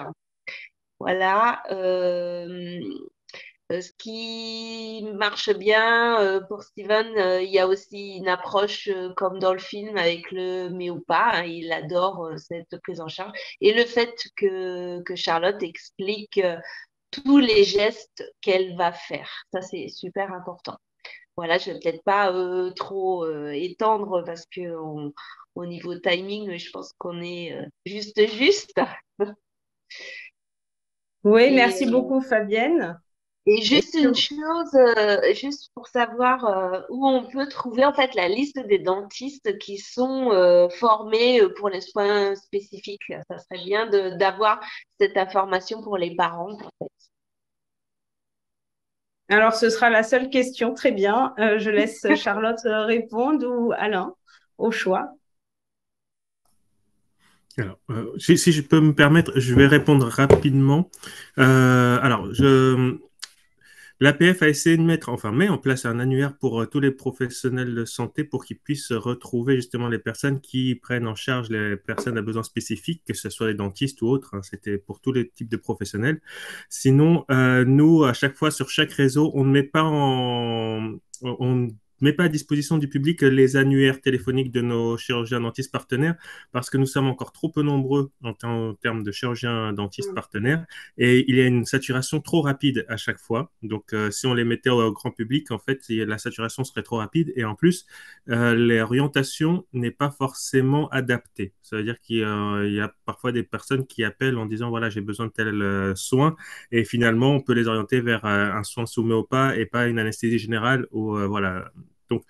Voilà. Ce qui marche bien pour Steven, il y a aussi une approche comme dans le film avec le mais ou pas. Hein, il adore cette prise en charge. Et le fait que Charlotte explique tous les gestes qu'elle va faire. Ça, c'est super important. Voilà, je vais peut-être pas trop étendre parce que au niveau timing, je pense qu'on est juste. Oui, merci beaucoup Fabienne. Et juste une chose, juste pour savoir où on peut trouver en fait la liste des dentistes qui sont formés pour les soins spécifiques. Ça serait bien d'avoir cette information pour les parents en fait. Alors, ce sera la seule question. Très bien. Je laisse Charlotte répondre ou Alain, au choix. Alors, si je peux me permettre, je vais répondre rapidement. L'APF a essayé de met en place un annuaire pour tous les professionnels de santé pour qu'ils puissent retrouver justement les personnes qui prennent en charge les personnes à besoins spécifiques, que ce soit les dentistes ou autres. Hein, c'était pour tous les types de professionnels. Sinon, nous, à chaque fois, sur chaque réseau, on ne met pas à disposition du public les annuaires téléphoniques de nos chirurgiens dentistes partenaires parce que nous sommes encore trop peu nombreux en termes de chirurgiens dentistes partenaires et il y a une saturation trop rapide à chaque fois. Donc, si on les mettait au grand public, en fait, la saturation serait trop rapide et en plus, l'orientation n'est pas forcément adaptée. Ça veut dire qu'il y a parfois des personnes qui appellent en disant voilà, j'ai besoin de tel soin et finalement, on peut les orienter vers un soin sous homéopathie et pas une anesthésie générale ou voilà. Donc,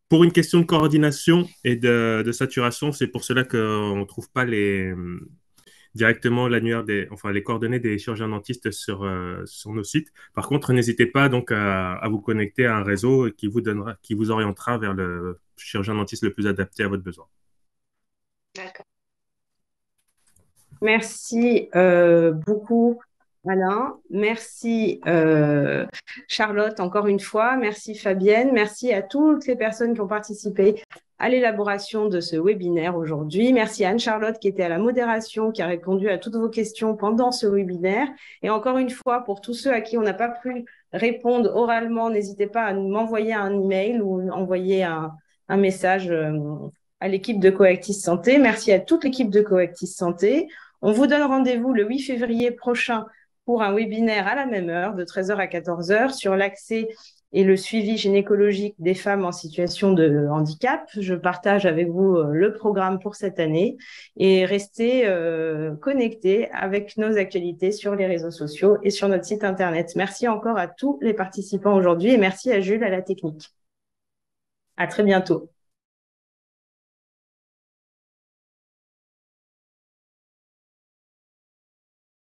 pour une question de coordination et de saturation, c'est pour cela qu'on ne trouve pas directement l'annuaire les coordonnées des chirurgiens dentistes sur nos sites. Par contre, n'hésitez pas donc à vous connecter à un réseau qui vous orientera vers le chirurgien dentiste le plus adapté à votre besoin. D'accord. Merci beaucoup. Alain, merci Charlotte encore une fois, merci Fabienne, merci à toutes les personnes qui ont participé à l'élaboration de ce webinaire aujourd'hui. Merci à Anne-Charlotte qui était à la modération, qui a répondu à toutes vos questions pendant ce webinaire. Et encore une fois, pour tous ceux à qui on n'a pas pu répondre oralement, n'hésitez pas à m'envoyer un email ou envoyer un message à l'équipe de Coactis Santé. Merci à toute l'équipe de Coactis Santé. On vous donne rendez-vous le 8 février prochain pour un webinaire à la même heure, de 13h à 14h, sur l'accès et le suivi gynécologique des femmes en situation de handicap. Je partage avec vous le programme pour cette année et restez connectés avec nos actualités sur les réseaux sociaux et sur notre site internet. Merci encore à tous les participants aujourd'hui et merci à Jules à la technique. À très bientôt.